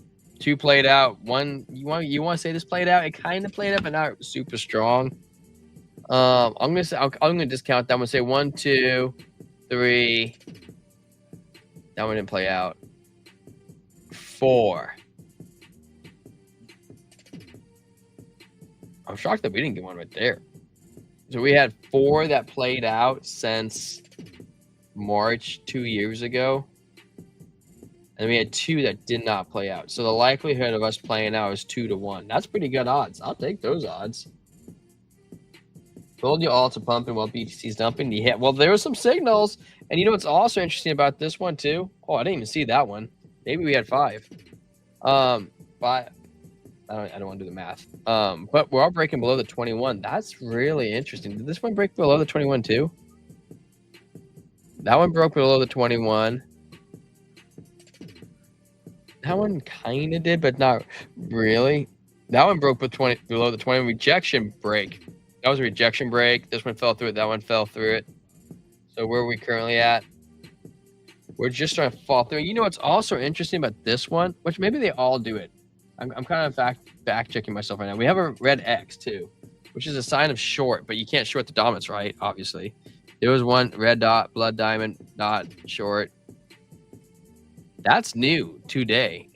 played out. One, you want to say this played out? It kind of played out, but not super strong. I'm gonna discount that one. Say 1, 2, 3. That one didn't play out. 4. I'm shocked that we didn't get one right there. So we had 4 that played out since March 2 years ago. And we had 2 that did not play out. So the likelihood of us playing out is 2 to 1. That's pretty good odds. I'll take those odds. Told you all to pumping while BTC's dumping. Yeah, well, there were some signals. And you know what's also interesting about this one too? Oh, I didn't even see that one. Maybe we had 5. 5. I don't want to do the math. But we're all breaking below the 21. That's really interesting. Did this one break below the 21 too? That one broke below the 21. That one kind of did, but not really. That one broke below the 20 rejection break. That was a rejection break. This one fell through it. That one fell through it. So where are we currently at? We're just trying to fall through. You know what's also interesting about this one, which maybe they all do it. I'm kind of back checking myself right now. We have a red X too, which is a sign of short, but you can't short the dominance, right? Obviously. There was one red dot, blood diamond, dot, short. That's new today.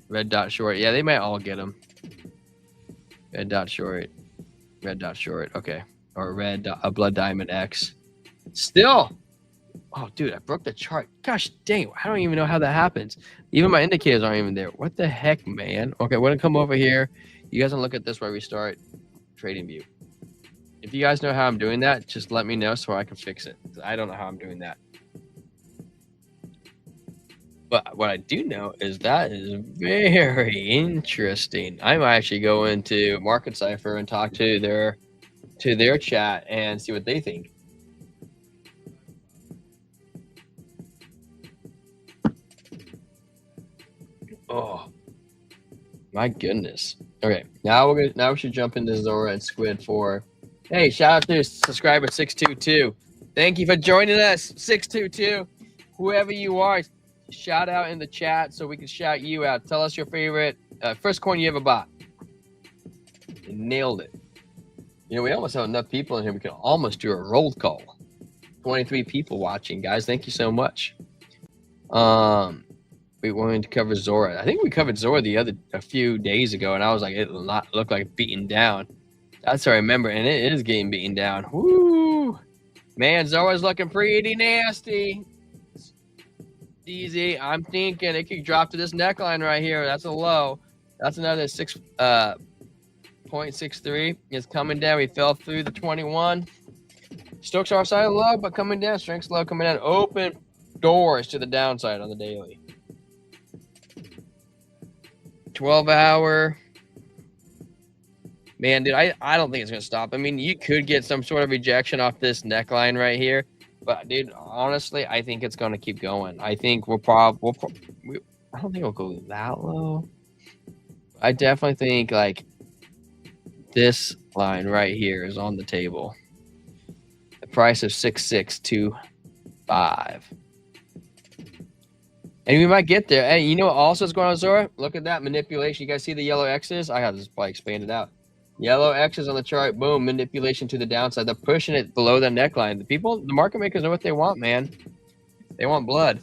Red dot short. Yeah, they might all get them. Red dot short. Red dot short. Okay. Or red dot, a blood diamond X. Still. Oh, dude, I broke the chart. Gosh dang it. I don't even know how that happens. Even my indicators aren't even there. What the heck, man? Okay, we're going to come over here. You guys want to look at this while we start Trading View. If you guys know how I'm doing that, just let me know so I can fix it. I don't know how I'm doing that. But what I do know is that is very interesting. I might actually go into Market Cipher and talk to their chat and see what they think. Oh my goodness. Okay, now we should jump into Zora and Squid for. Hey, shout out to subscriber 622. Thank you for joining us, 622. Whoever you are, shout out in the chat so we can shout you out. Tell us your favorite first coin you ever bought. You nailed it. You know, we almost have enough people in here. We can almost do a roll call. 23 people watching, guys. Thank you so much. We wanted to cover Zora. I think we covered Zora a few days ago, and I was like, it looked like beaten down. That's what I remember, and it is getting beaten down. Woo! Man, Zora's looking pretty nasty. Easy. I'm thinking it could drop to this neckline right here. That's a low. That's another 6.63. It's coming down. We fell through the 21. Stokes are side low, but coming down. Strength's low coming down. Open doors to the downside on the daily. 12-hour. Man, dude, I don't think it's going to stop. I mean, you could get some sort of rejection off this neckline right here. But, dude, honestly, I think it's going to keep going. I think I don't think we'll go that low. I definitely think, like, this line right here is on the table. The price of 6,625. And we might get there. Hey, you know what also is going on, Zora? Look at that manipulation. You guys see the yellow X's? I have this probably expanded out. Yellow X's on the chart. Boom. Manipulation to the downside. They're pushing it below the neckline. The market makers know what they want, man. They want blood.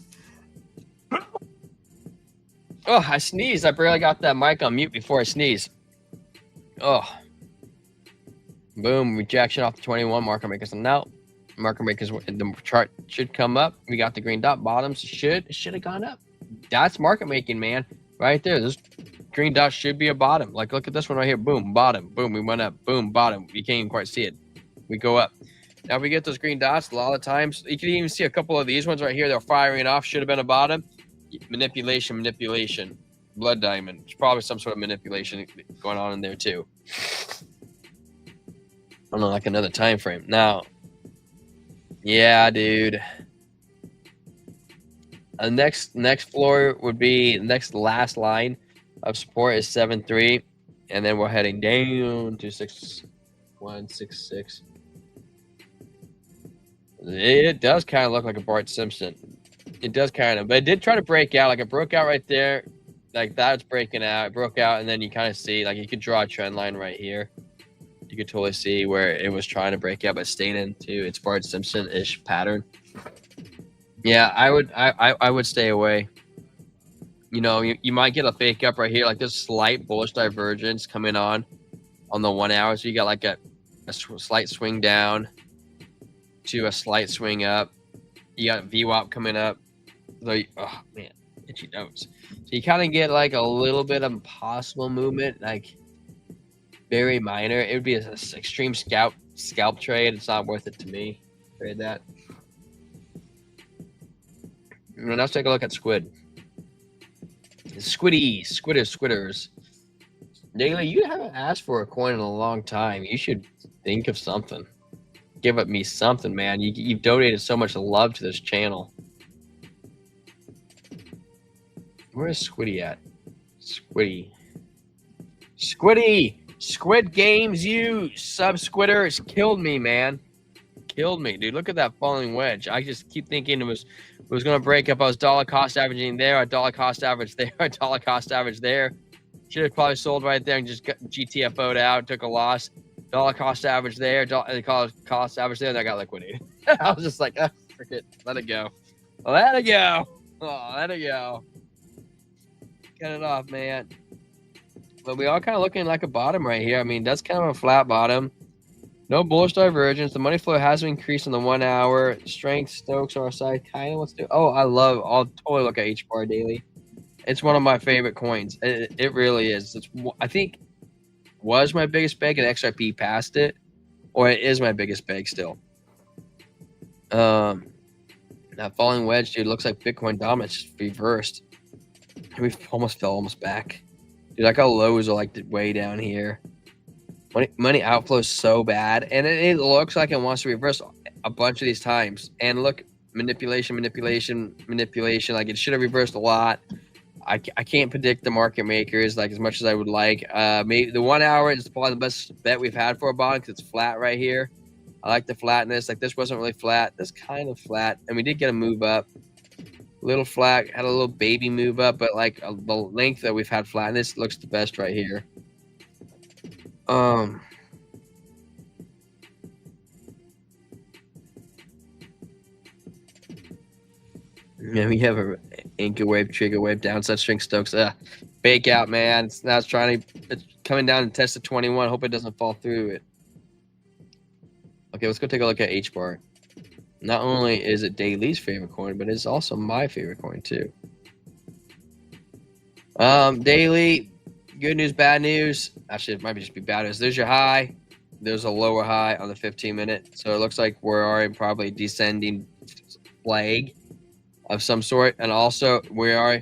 Oh, I sneezed. I barely got that mic on mute before I sneezed. Oh. Boom. Rejection off the 21 market makers. And now market makers, the chart should come up. We got the green dot bottoms. Should have gone up. That's market making, man. Right there. This green dot should be a bottom. Like, look at this one right here. Boom, bottom. Boom, we went up. Boom, bottom. You can't even quite see it. We go up. Now we get those green dots. A lot of times, you can even see a couple of these ones right here. They're firing off. Should have been a bottom. Manipulation. Blood diamond. There's probably some sort of manipulation going on in there too. I don't know, like another time frame. Now, yeah, dude. Next floor would be next last line of support is 7.3, and then we're heading down to 6.166. It does kind of look like a Bart Simpson. It does kind of, but it did try to break out. Like it broke out right there, like that's breaking out. It broke out, and then you kind of see, like you could draw a trend line right here. You could totally see where it was trying to break out, but stayed into its Bart Simpson-ish pattern. Yeah, I would stay away. You know, you might get a fake up right here, like this slight bullish divergence coming on the 1 hour. So you got like a slight swing down to a slight swing up. You got VWAP coming up. So oh man, itchy nose. So you kind of get like a little bit of possible movement, like very minor. It would be an extreme scalp trade. It's not worth it to me. Trade that. And let's take a look at Squid. Squidders. Daily, you haven't asked for a coin in a long time. You should think of something. Give up me something, man. You've donated so much love to this channel. Where is Squiddy at? Squiddy. Squid Games, you sub-squitters killed me, man. Killed me, dude. Look at that falling wedge. I just keep thinking it was going to break up. I was dollar cost averaging there, a dollar cost average there, a dollar cost average there. Should have probably sold right there and just got GTFO'd out, took a loss. Dollar cost average there, dollar cost average there, and I got liquidated. I was just like, frick it, let it go. Let it go. Oh, let it go. Cut it off, man. But we are kind of looking like a bottom right here. I mean, that's kind of a flat bottom. No bullish divergence. The money flow has increased in the 1 hour. Strength, Stokes, RSI kind of wants to. Oh, I'll totally look at HBAR daily. It's one of my favorite coins. It really is. I think was my biggest bag, and XRP passed it, or it is my biggest bag still. That falling wedge, dude, looks like Bitcoin dominance just reversed. We almost fell back. Dude, like our lows are like way down here. Money outflow is so bad, and it looks like it wants to reverse a bunch of these times. And look, manipulation. Like it should have reversed a lot. I can't predict the market makers like as much as I would like. Maybe the 1 hour is probably the best bet we've had for a bond because it's flat right here. I like the flatness. Like this wasn't really flat. This kind of flat, and we did get a move up. Little flat, had a little baby move up, but like the length that we've had flatness looks the best right here. Yeah, we have a anchor wave, trigger wave, downside string Stokes. Fake out, man. It's coming down and test the 21. Hope it doesn't fall through it. Okay, let's go take a look at HBAR. Not only is it Daily's favorite coin, but it's also my favorite coin too. Daily, good news, bad news. Actually, it might just be bad news. There's your high. There's a lower high on the 15-minute. So it looks like we're in probably descending flag of some sort. And also we are,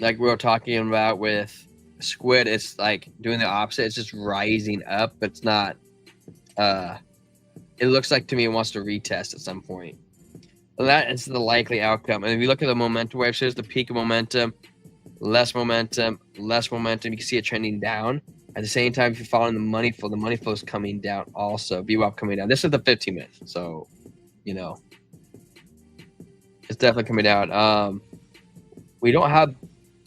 like we were talking about with Squid, it's like doing the opposite. It's just rising up, but it's not, it looks like to me it wants to retest at some point. So that is the likely outcome. And if you look at the momentum wave, here's the peak of momentum, less momentum. You can see it trending down. At the same time, if you're following the money flow is coming down also. VWAP coming down. This is the 15-minute. So, you know, it's definitely coming down. We don't have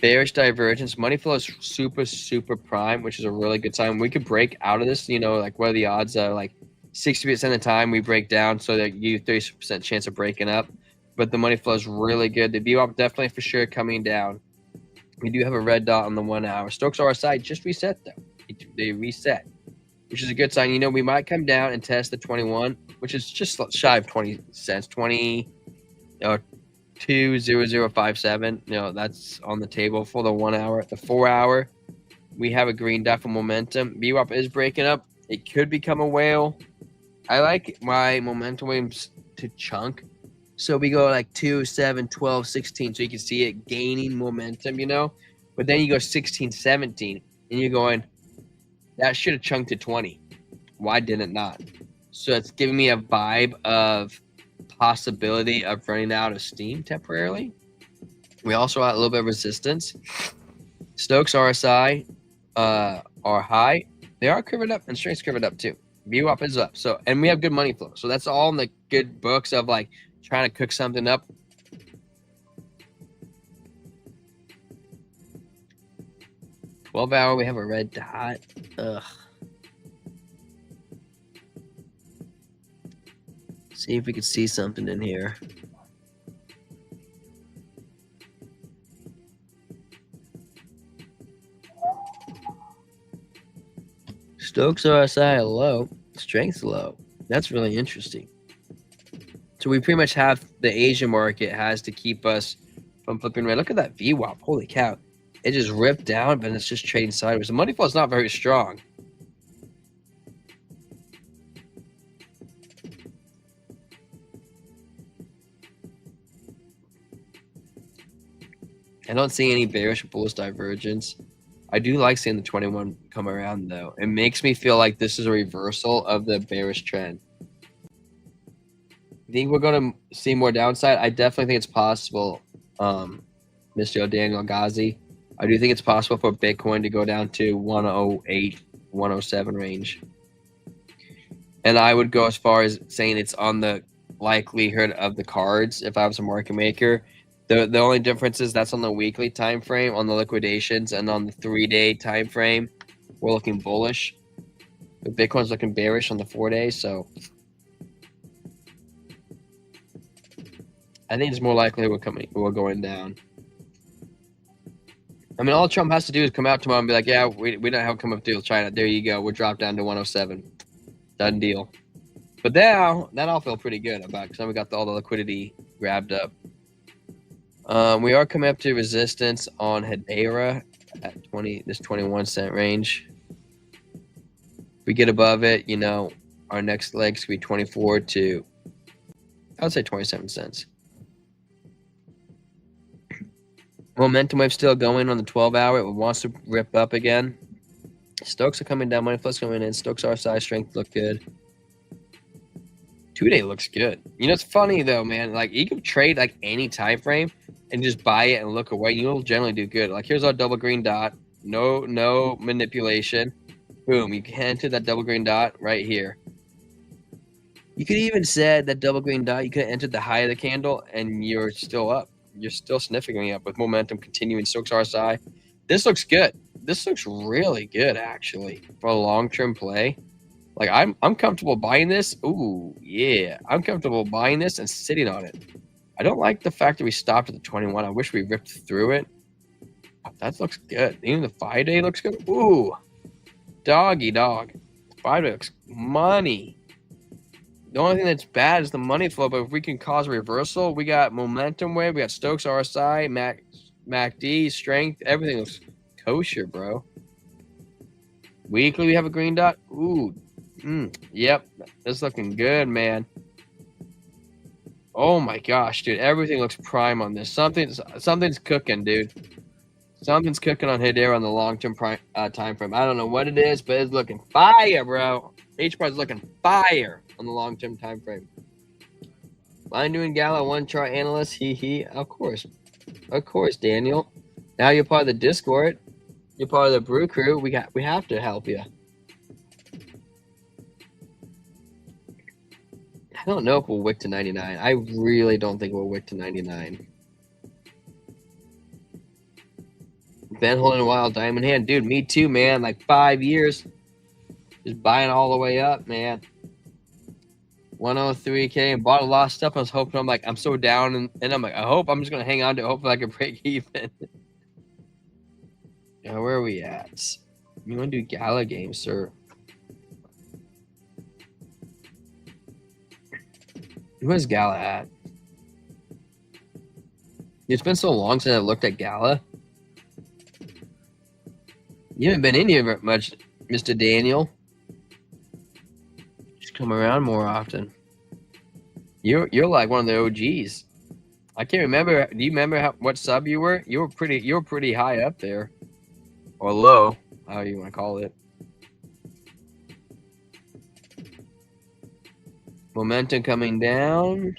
bearish divergence. Money flow is super prime, which is a really good sign. We could break out of this, you know, like what are the odds of like 60% of the time we break down, so that you 30% chance of breaking up. But the money flow is really good. The VWAP definitely for sure coming down. We do have a red dot on the 1 hour. Stokes RSI just reset though. They reset, which is a good sign. You know, we might come down and test the 21, which is just shy of 20 cents. 20057. You know, that's on the table for the 1 hour. The 4 hour, we have a green dot for momentum. VWAP is breaking up. It could become a whale. I like my momentum waves to chunk. So we go like 2, 7, 12, 16. So you can see it gaining momentum, you know? But then you go 16, 17, and you're going, that should have chunked to 20. Why did it not? So it's giving me a vibe of possibility of running out of steam temporarily. We also have a little bit of resistance. Stokes RSI are high. They are curved up, and strength's curved up too. VWAP is up. So, and we have good money flow. So that's all in the good books of like trying to cook something up. $12-hour, we have a red dot. Ugh. See if we can see something in here. Stokes RSI low, strength low. That's really interesting. So we pretty much have the Asian market has to keep us from flipping red. Look at that VWAP. Holy cow. It just ripped down, but it's just trading sideways. The money flow is not very strong. I don't see any bearish bullish divergence. I do like seeing the 21 come around, though. It makes me feel like this is a reversal of the bearish trend. I think we're going to see more downside. I definitely think it's possible, Mr. Daniel Ghazi. I do think it's possible for Bitcoin to go down to 108, 107 range. And I would go as far as saying it's on the likelihood of the cards if I was a market maker. The only difference is that's on the weekly time frame on the liquidations, and on the 3-day time frame, we're looking bullish. But Bitcoin's looking bearish on the 4 days, so I think it's more likely we're going down. I mean, all Trump has to do is come out tomorrow and be like, yeah, we don't have a come up deal with China. There you go. We're dropped down to 107. Done deal. But now, that I'll feel pretty good about because now we got all the liquidity grabbed up. We are coming up to resistance on Hedera at this 21 cent range. If we get above it, you know, our next legs could be 24 to, I would say 27 cents. Momentum wave still going on the 12-hour. It wants to rip up again. Stokes are coming down. Money flow's coming in. Stokes RSI strength look good. 2-day looks good. You know, it's funny though, man. Like you can trade like any time frame and just buy it and look away. You'll generally do good. Like here's our double green dot. No manipulation. Boom. You can enter that double green dot right here. You could even said that double green dot. You could have entered the high of the candle and you're still up. You're still significantly up with momentum continuing. Stokes RSI. This looks good. This looks really good actually for a long-term play. Like I'm comfortable buying this. Ooh, yeah. I'm comfortable buying this and sitting on it. I don't like the fact that we stopped at the 21. I wish we ripped through it. That looks good. Even the 5-day looks good. Ooh. Doggy dog. 5-day looks money. The only thing that's bad is the money flow, but if we can cause a reversal, we got momentum wave, we got Stokes RSI, MACD, strength, everything looks kosher, bro. Weekly, we have a green dot. Ooh. Yep. That's looking good, man. Oh my gosh, dude. Everything looks prime on this. Something's cooking, dude. Something's cooking on Hedera on the long-term time frame. I don't know what it is, but it's looking fire, bro. H-bar is looking fire on the long-term time frame. Line doing Gala, one chart analyst. Of course, Daniel. Now you're part of the Discord. You're part of the Brew crew. We have to help you. I don't know if we'll wick to 99. I really don't think we'll wick to 99. Ben holding a wild diamond hand. Dude, me too, man. Like 5 years. Just buying all the way up, man. 103K and bought a lot of stuff. I was hoping, I'm so down. And I'm like, I hope I'm just going to hang on to it. Hopefully I can break even. Now, where are we at? You want to do Gala games, sir? Where's Gala at? It's been so long since I looked at Gala. You haven't been in here very much, Mr. Daniel. come around more often. You're like one of the OGs. I can't remember. Do you remember what sub you were? You were pretty high up there, or low, however you want to call it. Momentum coming down,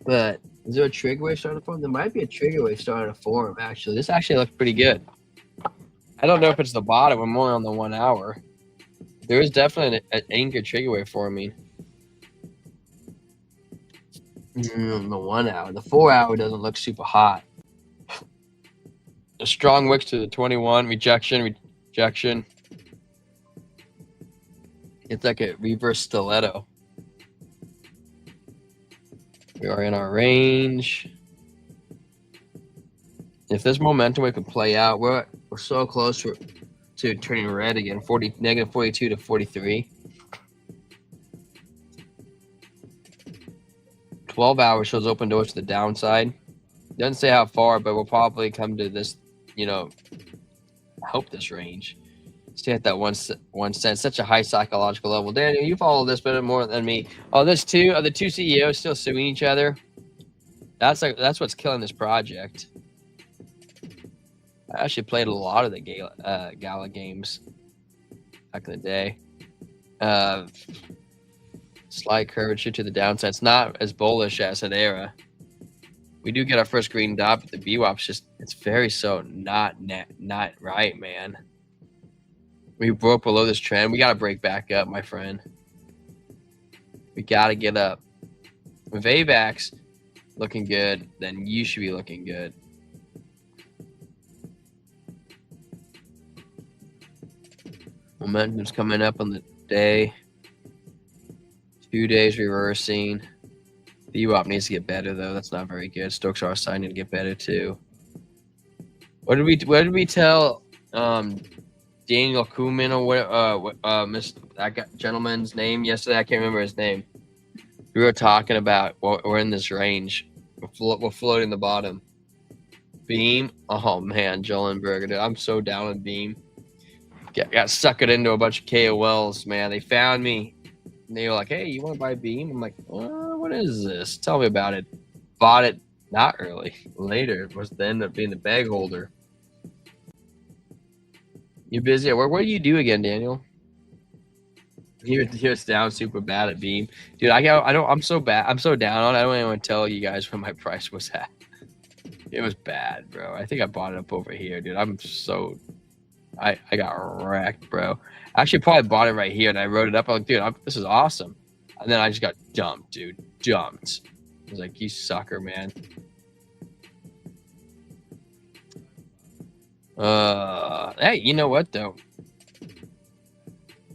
but is there a trigger wave starting to form? There might be a trigger wave starting to form. Actually, this actually looks pretty good. I don't know if it's the bottom. We're more on the 1 hour. There is definitely an anchor trigger wave forming. The 1 hour. The 4 hour doesn't look super hot. A strong wicks to the 21. Rejection. It's like a reverse stiletto. We are in our range. If this momentum we can play out, we're so close to turning red again. Negative 42 to 43. 12 hours shows open doors to the downside. Doesn't say how far, but we'll probably come to this, I hope this range. Stay at that 1 cent, such a high psychological level. Daniel, you follow this bit more than me. Oh, the two CEOs still suing each other. That's what's killing this project. I actually played a lot of the Gala games back in the day. Slight curvature to the downside. It's not as bullish as an era. We do get our first green dot, but the VWAP's it's very not right, man. We broke below this trend. We got to break back up, my friend. We got to get up. If AVAX looking good, then you should be looking good. Momentum's coming up on the day. 2 days reversing. The UOP needs to get better, though. That's not very good. Stokes are starting to get better, too. What did we tell Daniel Kuhlman or what that gentleman's name yesterday? I can't remember his name. We were talking about we're in this range. We're floating the bottom. Beam. Oh man, Jolenberger. Dude, I'm so down on Beam. Got suckered into a bunch of KOLs, man. They found me. And they were like, "Hey, you want to buy Beam?" I'm like, "What is this? Tell me about it." Bought it not early. Later, it was the end up being the bag holder. You busy at work? What do you do again, Daniel? You're down super bad at Beam, dude. I'm so bad. I'm so down on it. I don't even want to tell you guys where my price was at. It was bad, bro. I think I bought it up over here, dude. I got wrecked, bro. I actually probably bought it right here, and I wrote it up. I'm like, dude, this is awesome. And then I just got dumped, dude. Dumped. I was like, you sucker, man. Hey, you know what though?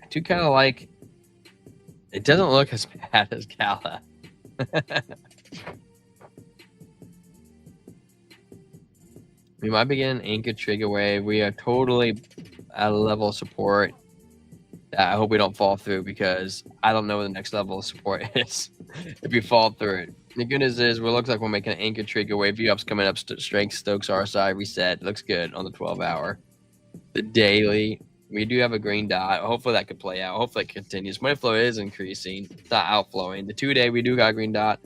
I do kind of like. It doesn't look as bad as Gala. We might be getting an anchor trigger wave. We are totally at a level of support that I hope we don't fall through, because I don't know what the next level of support is if we fall through it. The good news is, it looks like we're making an anchor trigger wave. VUP's coming up. Strength, Stokes, RSI, reset. Looks good on the 12 hour. The daily, we do have a green dot. Hopefully that could play out. Hopefully it continues. Money flow is increasing. It's not outflowing. The 2 day, we do got a green dot.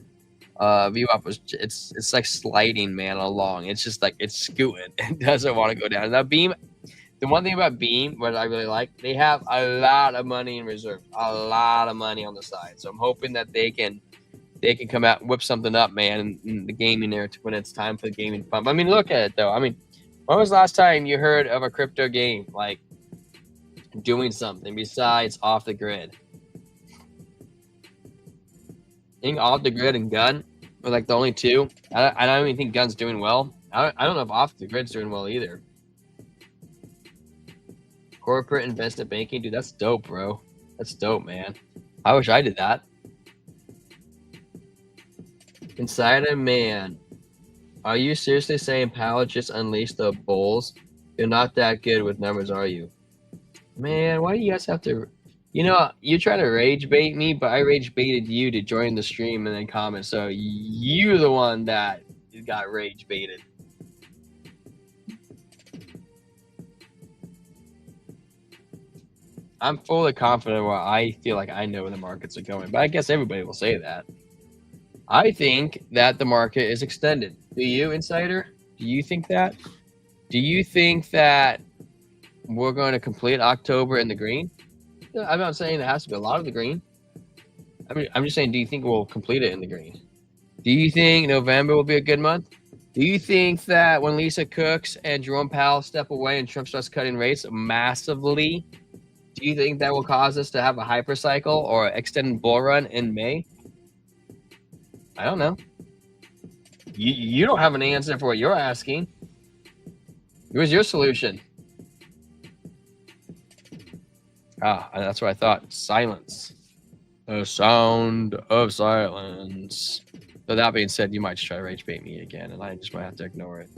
VWAP was it's like sliding, man, along. It's just like it's scooting. It doesn't want to go down. Now Beam, the one thing about Beam, what I really like, they have a lot of money in reserve, a lot of money on the side. So I'm hoping that they can come out and whip something up, man, in the gaming there when it's time for the gaming pump. I mean, look at it though. I mean, when was the last time you heard of a crypto game like doing something besides off the grid? I think off the grid and Gun are like the only two. I don't even think Gun's doing well. I don't know if off the grid's doing well either. Corporate investment banking, dude, that's dope, bro. That's dope, man. I wish I did that. Insider man, are you seriously saying Powell just unleashed the bulls? You're not that good with numbers, are you? Man, why do you guys have to? You know, you try to rage bait me, but I rage baited you to join the stream and then comment. So you're the one that got rage baited. I'm fully confident where I feel like I know where the markets are going, but I guess everybody will say that. I think that the market is extended. Do you, Insider? Do you think that? Do you think that we're going to complete October in the green? I'm not saying it has to be a lot of the green. I mean, I'm just saying, do you think we'll complete it in the green? Do you think November will be a good month? Do you think that when Lisa Cooks and Jerome Powell step away and Trump starts cutting rates massively, do you think that will cause us to have a hyper cycle or extended bull run in May? I don't know. You don't have an answer for what you're asking. Where's your solution? Ah, that's what I thought. Silence. The sound of silence. So that being said, you might just try to rage bait me again, and I just might have to ignore it.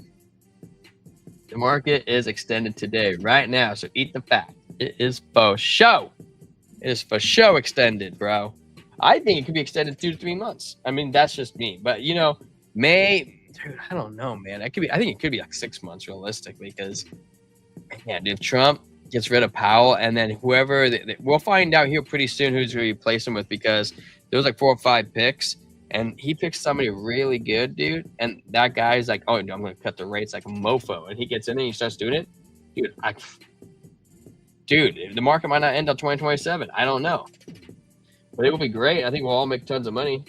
The market is extended today, right now, so eat the fact. It is for show. It is for show extended, bro. I think it could be extended 2 to 3 months. I mean, that's just me. But, you know, May, dude, I don't know, man. I think it could be like 6 months realistically because, yeah, dude, Trump gets rid of Powell, and then whoever, we'll find out here pretty soon who's going to replace him with because there was like 4 or 5 picks. And he picks somebody really good, dude. And that guy's like, oh, no, I'm going to cut the rates like a mofo. And he gets in and he starts doing it. Dude, the market might not end until 2027. I don't know. But it will be great. I think we'll all make tons of money.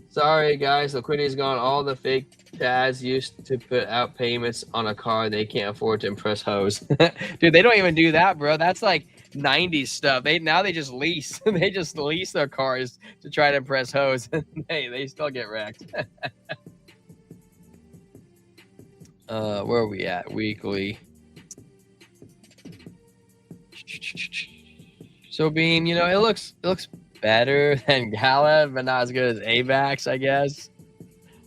Sorry, guys. Liquidity's gone. All the fake Chads used to put out payments on a car they can't afford to impress hoes. Dude, they don't even do that, bro. That's like 90s stuff. Now they just lease. They just lease their cars to try to impress hoes. They still get wrecked. Where are we at? Weekly. So Beam, you know, it looks better than Gallup, but not as good as AVAX, I guess.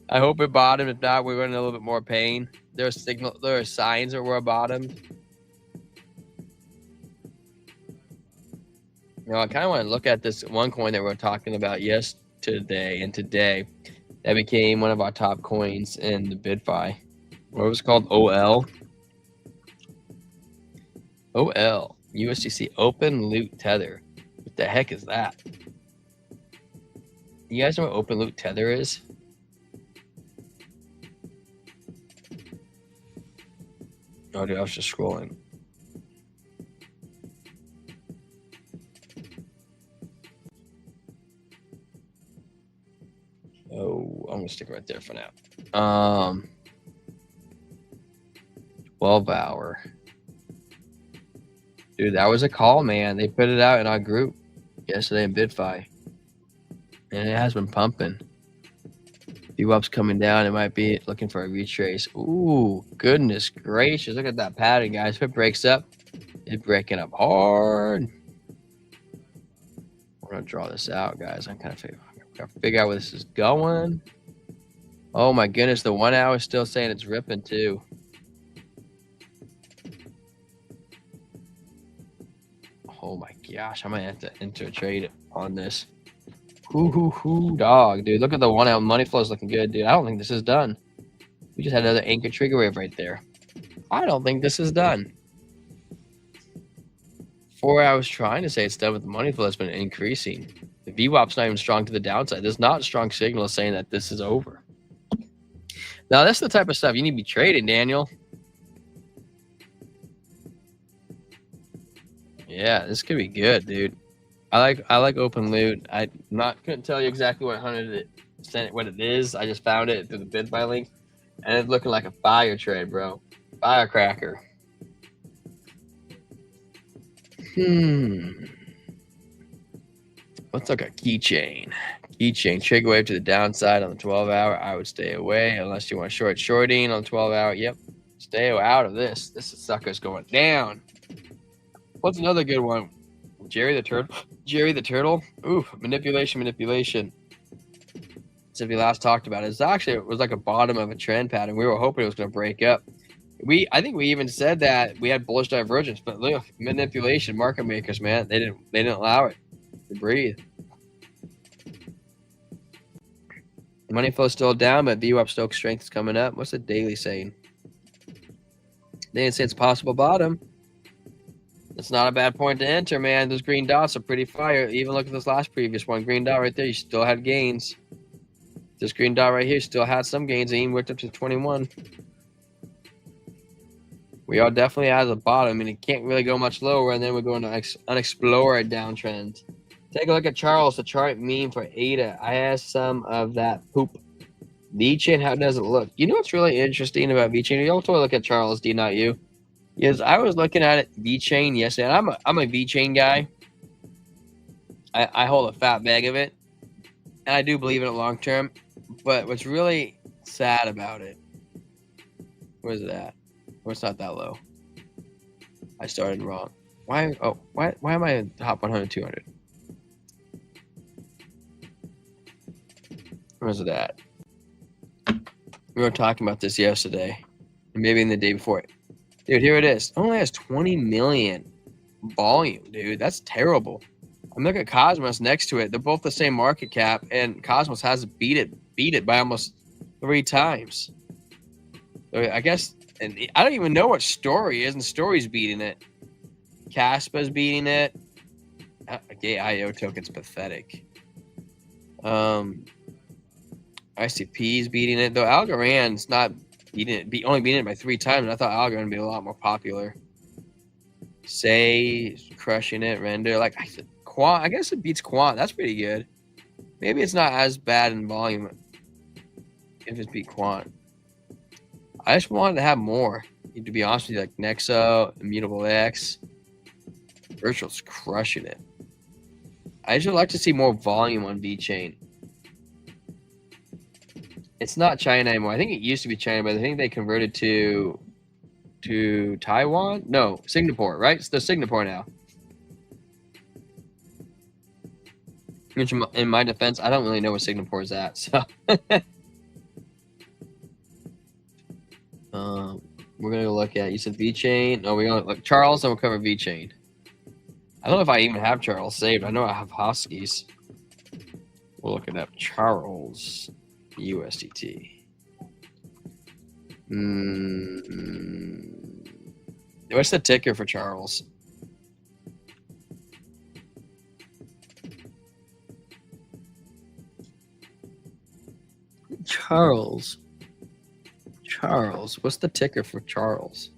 I hope it bottomed. If not, we're in a little bit more pain. There are signs that we're bottomed. You know, I kind of want to look at this one coin that we were talking about yesterday and today. That became one of our top coins in the BidFi. What was it called? OL. OL. USDC Open Loot Tether. What the heck is that? You guys know what Open Loot Tether is? Oh, dude, I was just scrolling. Oh, I'm gonna stick right there for now. 12 hour. Dude, that was a call, man. They put it out in our group yesterday in BidFi. And it has been pumping. VWAP's coming down. It might be looking for a retrace. Ooh, goodness gracious. Look at that pattern, guys. If it breaks up, it's breaking up hard. We're going to draw this out, guys. I'm kind of figure out where this is going. Oh, my goodness. The 1 hour is still saying it's ripping, too. Oh, my gosh. I might have to enter a trade on this. Dog, dude. Look at the 1 hour money flow is looking good, dude. I don't think this is done. We just had another anchor trigger wave right there. I don't think this is done. 4 hours trying to say it's done, but the money flow has been increasing. The VWAP's not even strong to the downside. There's not a strong signal saying that this is over. Now, that's the type of stuff you need to be trading, Daniel. Yeah, this could be good, dude. I like Open Loot. Couldn't tell you exactly what 100% what it is. I just found it through the BidFi link, and it's looking like a fire trade, bro. Firecracker. Let's look at keychain. Keychain trigger wave to the downside on the 12 hour. I would stay away unless you want shorting on the 12 hour. Yep, stay out of this. This sucker's going down. What's another good one? Jerry the Turtle. Ooh, manipulation. Since we last talked about it, it was like a bottom of a trend pattern. We were hoping it was going to break up. I think we even said that we had bullish divergence, but look, manipulation, market makers, man, they didn't allow it to breathe. Money flow still down, but VWAP Stoke strength is coming up. What's the daily saying? They didn't say it's a possible bottom. It's not a bad point to enter, man. Those green dots are pretty fire. Even look at this last previous one. Green dot right there, you still had gains. This green dot right here still had some gains. It even worked up to 21. We are definitely at the bottom, and it can't really go much lower, and then we're going to unexplored downtrend. Take a look at Charles, the chart meme for ADA. I asked some of that poop. VeChain, how does it look? You know what's really interesting about VeChain? You also look at Charles, D, not you. Is I was looking at it VeChain yesterday, and I'm a VeChain guy. I hold a fat bag of it, and I do believe in it long term. But what's really sad about it, where's it at? Well, it's not that low. I started wrong. Why am I in top 100, 200? Where's it at? We were talking about this yesterday, and maybe in the day before. Dude, here it is. It only has 20 million volume, dude. That's terrible. I'm looking at Cosmos next to it. They're both the same market cap, and Cosmos has beat it by almost 3 times. So I guess, and I don't even know what Story is, and Story's beating it. Caspa's beating it. Gay IO token's pathetic. ICP's beating it, though Algorand's not beating it, only beating it by 3 times. I thought Algorand would be a lot more popular. Say crushing it, Render. Like I said, Quant, I guess it beats Quant. That's pretty good. Maybe it's not as bad in volume if it's beat Quant. I just wanted to have more. To be honest with you, like Nexo, Immutable X, Virtual's crushing it. I just would like to see more volume on VeChain. It's not China anymore. I think it used to be China, but I think they converted to Taiwan. No, Singapore, right? It's the Singapore now. Which, in my defense, I don't really know where Singapore is at. So, we're gonna go look at. You said VeChain. No, we're gonna look Charles, and we'll cover VeChain. I don't know if I even have Charles saved. I know I have Hoskies. We'll look it up. Charles USDT. What's the ticker for Charles? Charles. What's the ticker for Charles?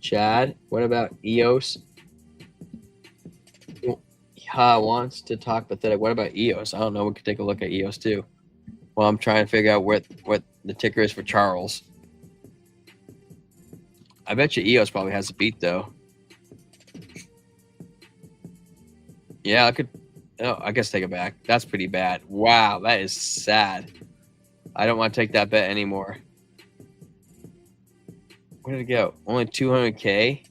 Chad, what about EOS? Wants to talk pathetic. What about EOS? I don't know. We could take a look at EOS too. Well, I'm trying to figure out what the ticker is for Charles. I bet you EOS probably has a beat though. Yeah, I could. Oh, I guess take it back. That's pretty bad. Wow, that is sad. I don't want to take that bet anymore. Where did it go? Only 200K?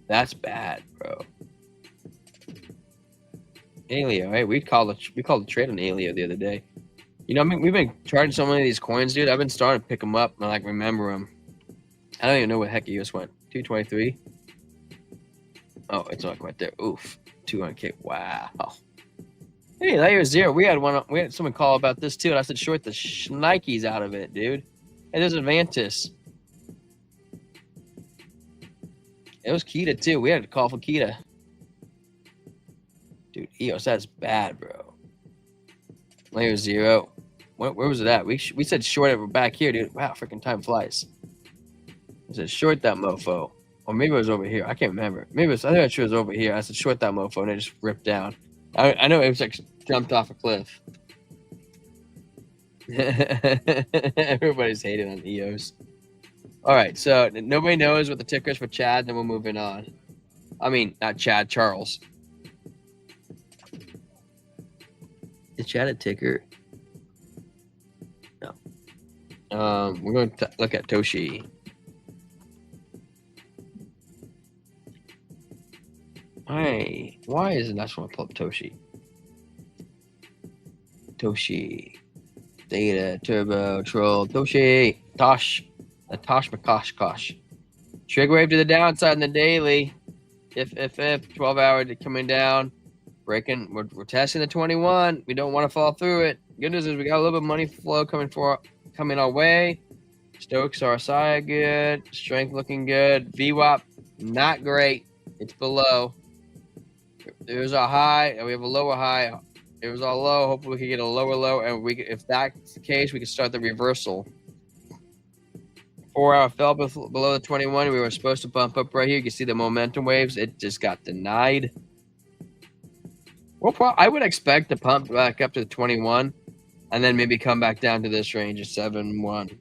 That's bad, bro. Alio, hey, we called a trade on Alio the other day. You know, I mean, we've been charging so many of these coins, dude. I've been starting to pick them up and I like remember them. I don't even know where the heck EOS went. 223. Oh, it's not quite there. Oof, 200K. Wow. Hey, layer 0. We had someone call about this too, and I said short the shnikes out of it, dude. Hey, there's Advantis. It was Kita too. We had to call for Kita. Dude, EOS, that's bad, bro. Layer 0. Where was it at? We said short it back here, dude. Wow, freaking time flies. I said short that mofo. Or maybe it was over here. I can't remember. I think it was over here. I said short that mofo, and it just ripped down. I know it was like jumped off a cliff. Everybody's hating on EOS. All right, so nobody knows what the ticker is for Chad, then we're moving on. I mean, not Chad, Charles. Is Chad a ticker? No. We're going to look at Toshi. Why is it not want to pull up Toshi? Toshi. Data, Turbo, Troll, Toshi, Tosh. A Tosh Makosh. Trigger wave to the downside in the daily. If 12 hour coming down. We're testing the 21. We don't want to fall through it. Good news is we got a little bit of money flow coming our way. Stokes RSI good. Strength looking good. VWAP not great. It's below. There's our high, and we have a lower high. It was all low. Hopefully, we can get a lower low, and if that's the case, we can start the reversal. 4 hour fell below the 21. We were supposed to bump up right here. You can see the momentum waves. It just got denied. Well, I would expect to pump back up to the 21, and then maybe come back down to this range of 7-1.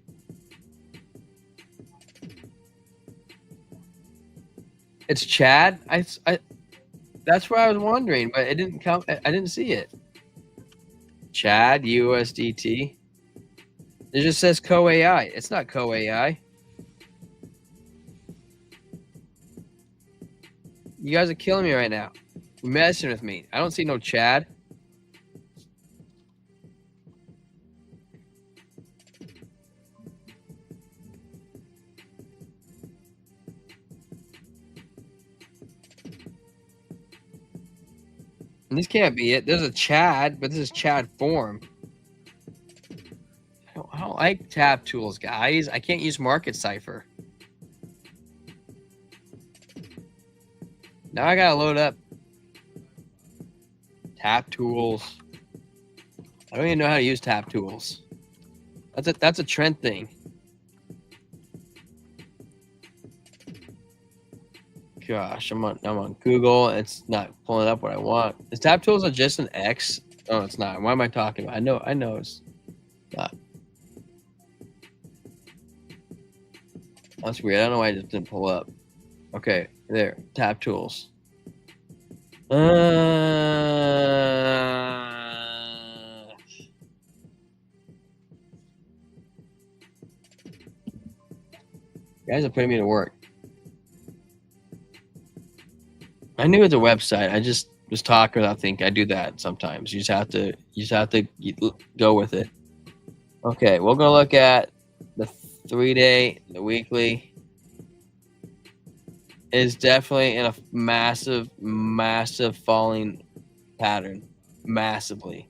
It's Chad. That's where I was wondering, but it didn't come. I didn't see it. Chad USDT. It just says Co-AI. It's not Co-AI. You guys are killing me right now. You're messing with me. I don't see no Chad. And this can't be it. There's a Chad, but this is Chad form. I don't like tab tools, guys. I can't use Market Cipher. Now I gotta load up tap tools. I don't even know how to use tap tools. That's a trend thing. Gosh, I'm on Google. It's not pulling up what I want. Is tap tools are just an X? Oh, it's not. Why am I talking about? I know it's not. That's weird. I don't know why it just didn't pull up. Okay, there. Tap tools. You guys are putting me to work. I knew it was a website. I just was talking without thinking. I do that sometimes. You just have to go with it. Okay, we're gonna look at the 3-day, the weekly. Is definitely in a massive falling pattern. Massively.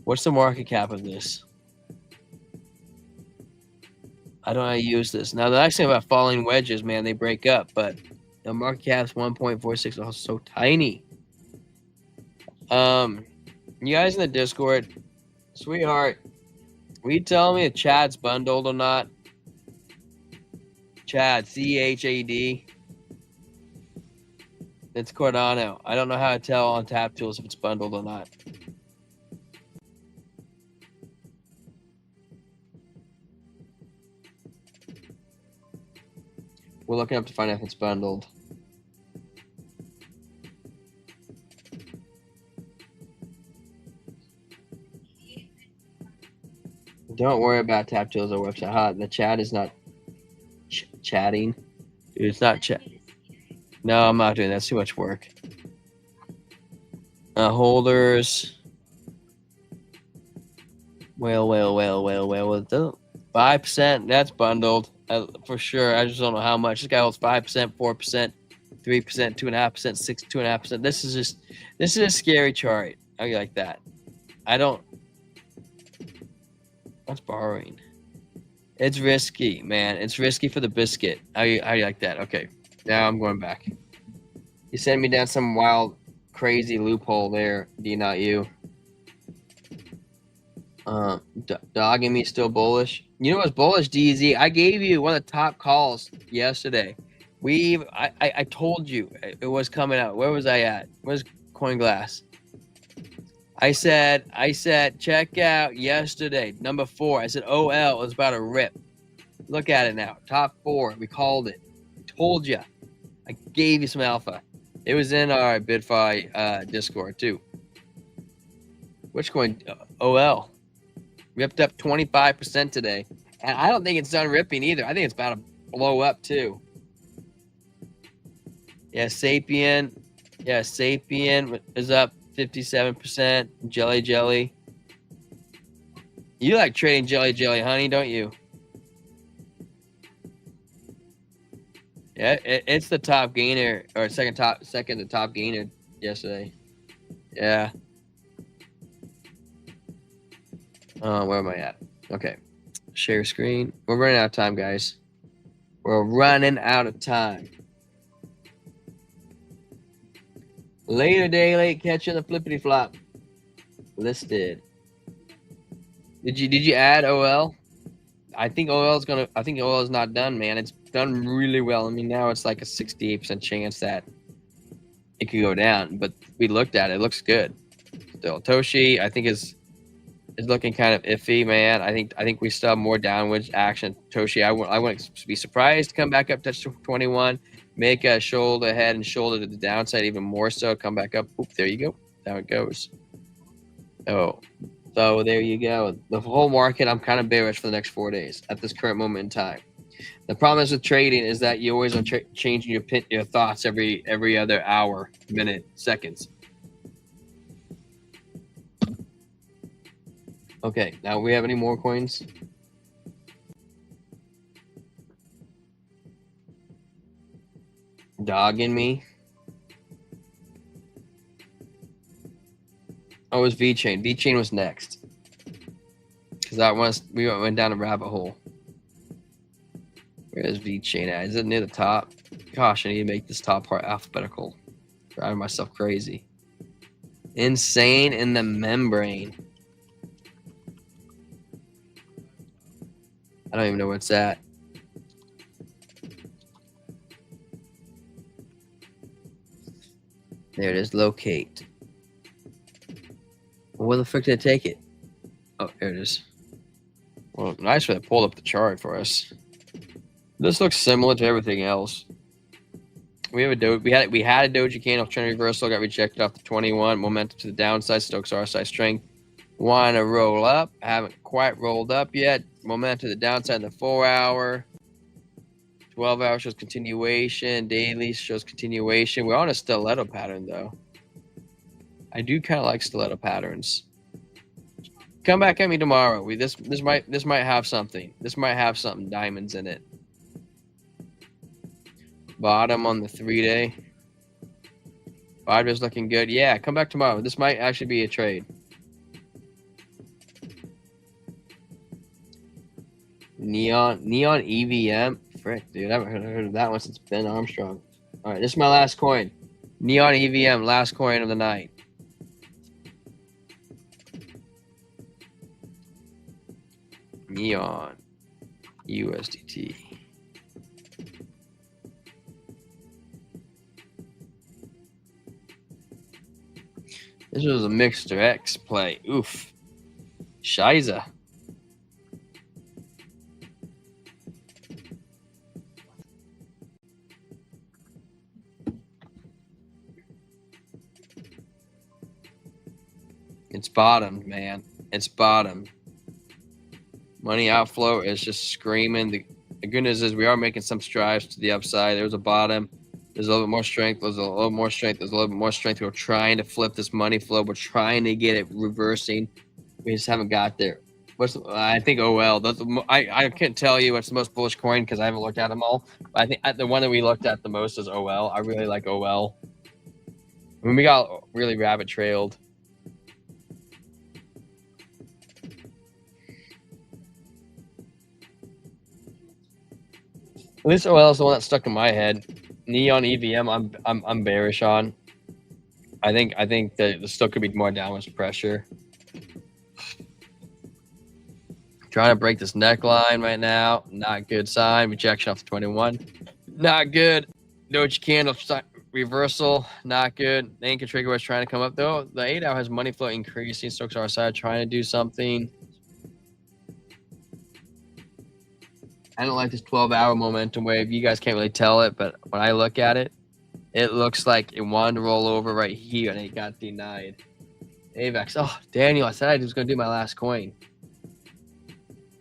What's the market cap of this? I don't know how to use this. Now, the nice thing about falling wedges, man, they break up, but the market cap's 1.46. Oh, so tiny. You guys in the Discord, sweetheart, will you tell me if Chad's bundled or not? Chad, CHAD. It's Cardano. I don't know how to tell on tap tools if it's bundled or not. We're looking up to find out if it's bundled. Don't worry about tap tools or website. The chat is not chatting. Dude, it's not chat. No, I'm not doing that. That's too much work. Holders. Well. 5%. That's bundled for sure. I just don't know how much. This guy holds 5%, 4%, 3%, 2.5%, 6, 2.5%. This is a scary chart. I like that. I don't. What's borrowing? It's risky, man. It's risky for the biscuit. I like that. Okay, now I'm going back. You sent me down some wild, crazy loophole there. D, not you. Dogging me still bullish. You know what's bullish, DZ? I gave you one of the top calls yesterday. I told you it was coming out. Where was I at? Where's CoinGlass? I said, check out yesterday, number 4. I said, OL is about to rip. Look at it now. Top 4. We called it. Told you. I gave you some alpha. It was in our BitFi Discord too. Which coin? OL. Ripped up 25% today. And I don't think it's done ripping either. I think it's about to blow up too. Yeah, Sapien. Yeah, Sapien is up 57%. Jelly. You like trading jelly, honey, don't you? Yeah, it's the top gainer or second to top gainer yesterday. Yeah. Where am I at? Okay. Share screen. We're running out of time, guys. We're running out of time. Later day late catching the flippity flop. Listed. Did you add OL? I think OL is not done, man. It's done really well. I mean, now it's like a 68% chance that it could go down, but we looked at it. It looks good. Still, Toshi, I think is looking kind of iffy, man. I think we still have more downwards action. Toshi, I wouldn't be surprised to come back up, touch 21, make a shoulder, head and shoulder to the downside even more so. Come back up. Oop, there you go. Down it goes. Oh, so there you go. The whole market, I'm kind of bearish for the next 4 days at this current moment in time. The problem is with trading is that you always are changing your thoughts every other hour, minute, seconds. Okay, now we have any more coins? Dogging me. Oh, it was VeChain. VeChain was next. Because we went down a rabbit hole. Where is VeChain at? Is it near the top? Gosh, I need to make this top part alphabetical. Driving myself crazy. Insane in the membrane. I don't even know where it's at. There it is. Locate. Well, where the frick did it take it? Oh, there it is. Well, nice when it pulled up the chart for us. This looks similar to everything else. We have a we had a doji candle trend reversal, got rejected off the 21. Momentum to the downside. Stokes RSI strength. Want to roll up? Haven't quite rolled up yet. Momentum to the downside in the 4 hour. 12 hour shows continuation. Daily shows continuation. We're on a stiletto pattern though. I do kind of like stiletto patterns. Come back at me tomorrow. This might have something. This might have something diamonds in it. Bottom on the 3-day. Bottom is looking good. Yeah, come back tomorrow. This might actually be a trade. Neon EVM. Frick, dude. I haven't heard of that one since Ben Armstrong. All right, this is my last coin. Neon EVM, last coin of the night. Neon USDT. This was a Mixer X play. Oof. Shiza. It's bottomed, man. It's bottomed. Money outflow is just screaming. The good news is we are making some strides to the upside. There's a bottom. There's a little bit more strength. There's a little more strength. There's a little bit more strength. We're trying to flip this money flow. We're trying to get it reversing. We just haven't got there. I think OL. I can't tell you what's the most bullish coin because I haven't looked at them all. But I think the one that we looked at the most is OL. I really like OL. I mean, we got really rabbit trailed. At least OL is the one that stuck in my head. Neon EVM, I'm bearish on. I think that there still could be more downwards pressure. Trying to break this neckline right now. Not good sign. Rejection off the 21. Not good. Doji candle reversal. Not good. The anchor trigger was trying to come up though. The 8 hour has money flow increasing. Stokes RSI trying to do something. I don't like this 12-hour momentum wave. You guys can't really tell it, but when I look at it, it looks like it wanted to roll over right here, and it got denied. AVAX. Oh, Daniel, I said I was going to do my last coin.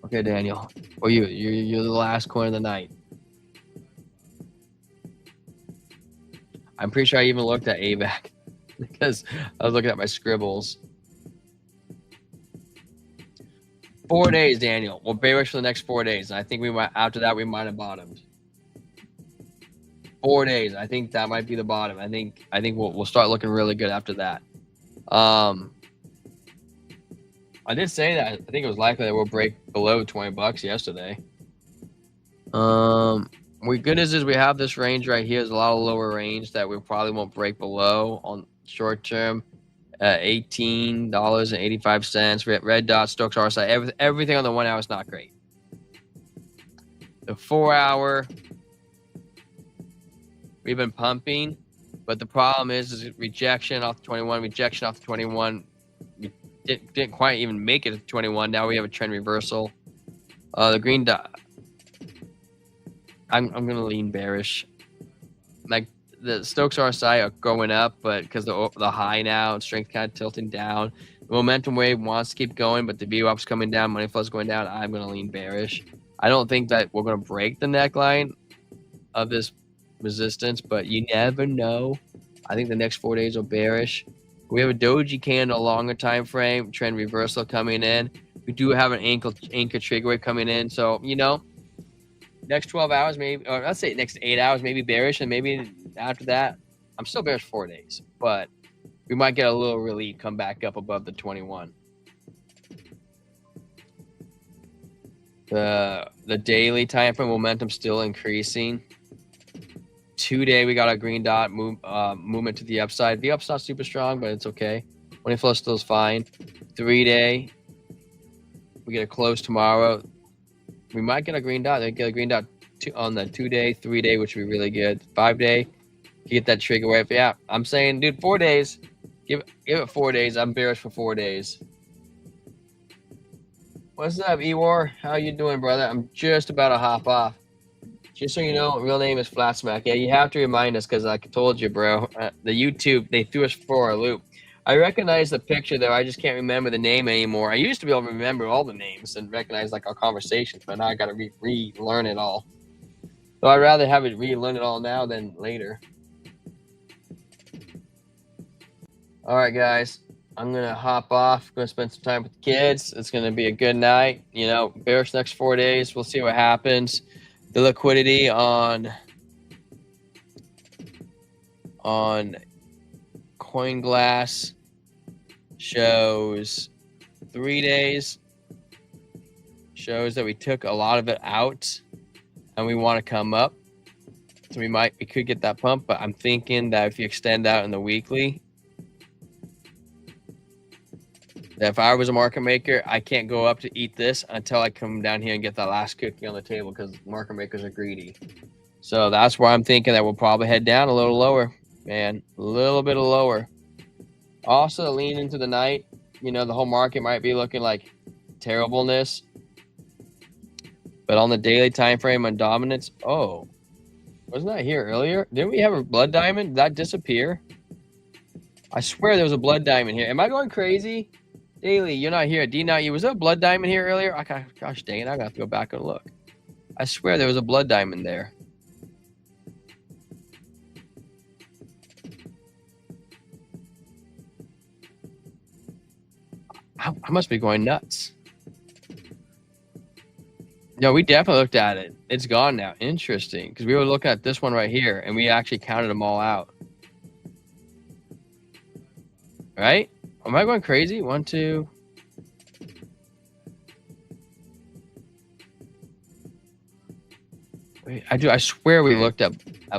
Okay, Daniel. Or you're the last coin of the night. I'm pretty sure I even looked at AVAC because I was looking at my scribbles. 4 days, Daniel. We'll bearish for the next 4 days. And I think after that we might have bottomed. 4 days. I think that might be the bottom. I think we'll start looking really good after that. I did say that I think it was likely that we'll break below $20 yesterday. Good news is we have this range right here. There's a lot of lower range that we probably won't break below on short term. $18.85. Red dot, Stokes RSI. Everything on the 1 hour is not great. The 4 hour, we've been pumping, but the problem is rejection off the 21, rejection off the 21. We didn't quite even make it to 21. Now we have a trend reversal. The green dot, I'm gonna lean bearish. Like the Stokes RSI are going up, but because the high now and strength kind of tilting down. The momentum wave wants to keep going, but the VWAP's coming down, money flow's going down. I'm gonna lean bearish. I don't think that we're gonna break the neckline of this resistance, but you never know. I think the next 4 days are bearish. We have a doji candle, longer time frame, trend reversal coming in. We do have an anchor trigger wave coming in, so next 12 hours maybe, or let's say next 8 hours maybe bearish, and maybe after that I'm still bearish 4 days, but we might get a little relief, come back up above the 21. The daily time frame momentum still increasing. 2 day we got a green dot movement to the upside. The up's not super strong, but it's okay. Money flow still is fine. 3 day, we get a close tomorrow. We might get a green dot. They get a green dot on the 2 day, 3 day, which would be really good. 5 day, you get that trigger wave. Yeah, I'm saying, dude, 4 days. Give it 4 days. I'm bearish for 4 days. What's up, Ewar? How you doing, brother? I'm just about to hop off. Just so you know, real name is Flat Smack. Yeah, you have to remind us because, like I told you, bro, the YouTube, they threw us for a loop. I recognize the picture, though. I just can't remember the name anymore. I used to be able to remember all the names and recognize, like, our conversations, but now I got to relearn it all. So I'd rather have it relearn it all now than later. All right, guys. I'm going to hop off. Going to spend some time with the kids. It's going to be a good night. Bearish next 4 days. We'll see what happens. The liquidity on CoinGlass shows 3 days. Shows that we took a lot of it out and we want to come up. So we could get that pump, but I'm thinking that if you extend out in the weekly, that if I was a market maker, I can't go up to eat this until I come down here and get that last cookie on the table because market makers are greedy. So that's why I'm thinking that we'll probably head down a little lower, man, a little bit lower. Also, lean into the night. The whole market might be looking like terribleness, but on the daily time frame on dominance, wasn't that here earlier? Didn't we have a blood diamond? Did that disappear? I swear there was a blood diamond here. Am I going crazy? Daily, you're not here. D-Not, was there a blood diamond here earlier? Gosh dang it, I got to go back and look. I swear there was a blood diamond there. I must be going nuts. No, we definitely looked at it. It's gone now. Interesting, because we were looking at this one right here, and we actually counted them all out. Right? Am I going crazy? 1, 2. Wait, I swear we looked at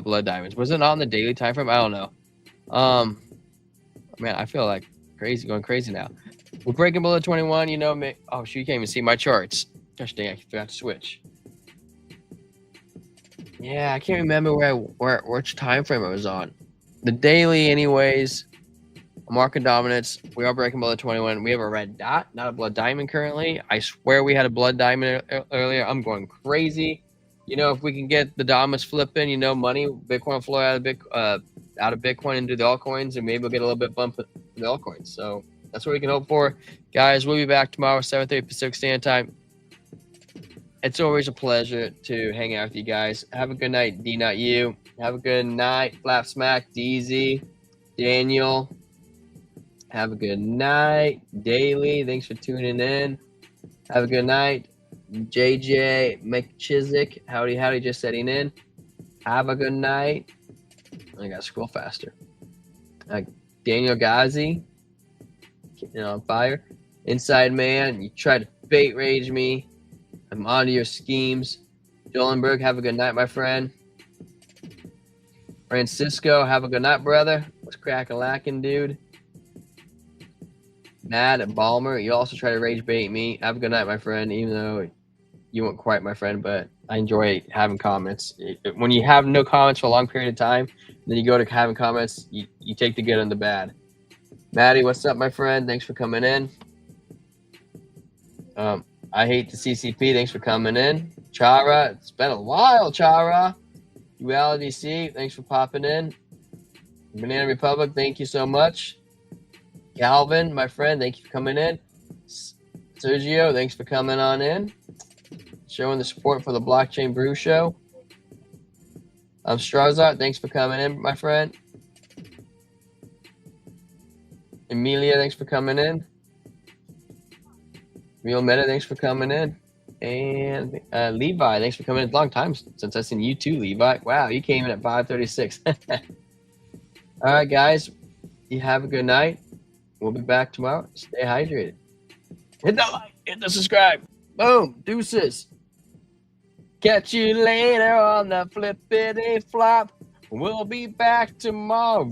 blood diamonds. Was it on the daily time frame? I don't know. Man, I feel like going crazy now. We're breaking below 21. Oh, shoot, you can't even see my charts. Gosh dang, I forgot to switch. Yeah, I can't remember which time frame I was on. The daily, anyways. Market dominance, we are breaking below 21. We have a red dot, not a blood diamond currently. I swear we had a blood diamond earlier. I'm going crazy. If we can get the dominance flipping, money, Bitcoin flow out of Bitcoin into the altcoins, and maybe we'll get a little bit bump in the altcoins. So that's what we can hope for. Guys, we'll be back tomorrow, 7:30 Pacific Standard Time. It's always a pleasure to hang out with you guys. Have a good night, D-Not you. Have a good night, Flap Smack, DZ, Daniel. Have a good night, Daily. Thanks for tuning in. Have a good night, JJ McChizik. Howdy, just setting in. Have a good night. I gotta scroll faster. Daniel Ghazi. on fire. Inside Man, you try to bait rage me. I'm onto your schemes. Jolenberg, have a good night, my friend. Francisco, have a good night, brother. What's crack-a-lackin', dude? Matt and Balmer, you also try to rage bait me. Have a good night, my friend, even though you weren't quite my friend, but I enjoy having comments. When you have no comments for a long period of time, then you go to having comments, you take the good and the bad. Maddie, what's up, my friend? Thanks for coming in. I hate the CCP. Thanks for coming in. Chara, it's been a while, Chara. Duality C, thanks for popping in. Banana Republic, thank you so much. Calvin, my friend, thank you for coming in. Sergio, thanks for coming on in. Showing the support for the Blockchain Brew Show. Strazart, thanks for coming in, my friend. Emilia, thanks for coming in. Real Meta, thanks for coming in. And Levi, thanks for coming in. It's a long time since I've seen you too, Levi. Wow, you came in at 5:36. All right, guys. You have a good night. We'll be back tomorrow. Stay hydrated. Hit that like, hit the subscribe. Boom. Deuces. Catch you later on the flippity flop. We'll be back tomorrow.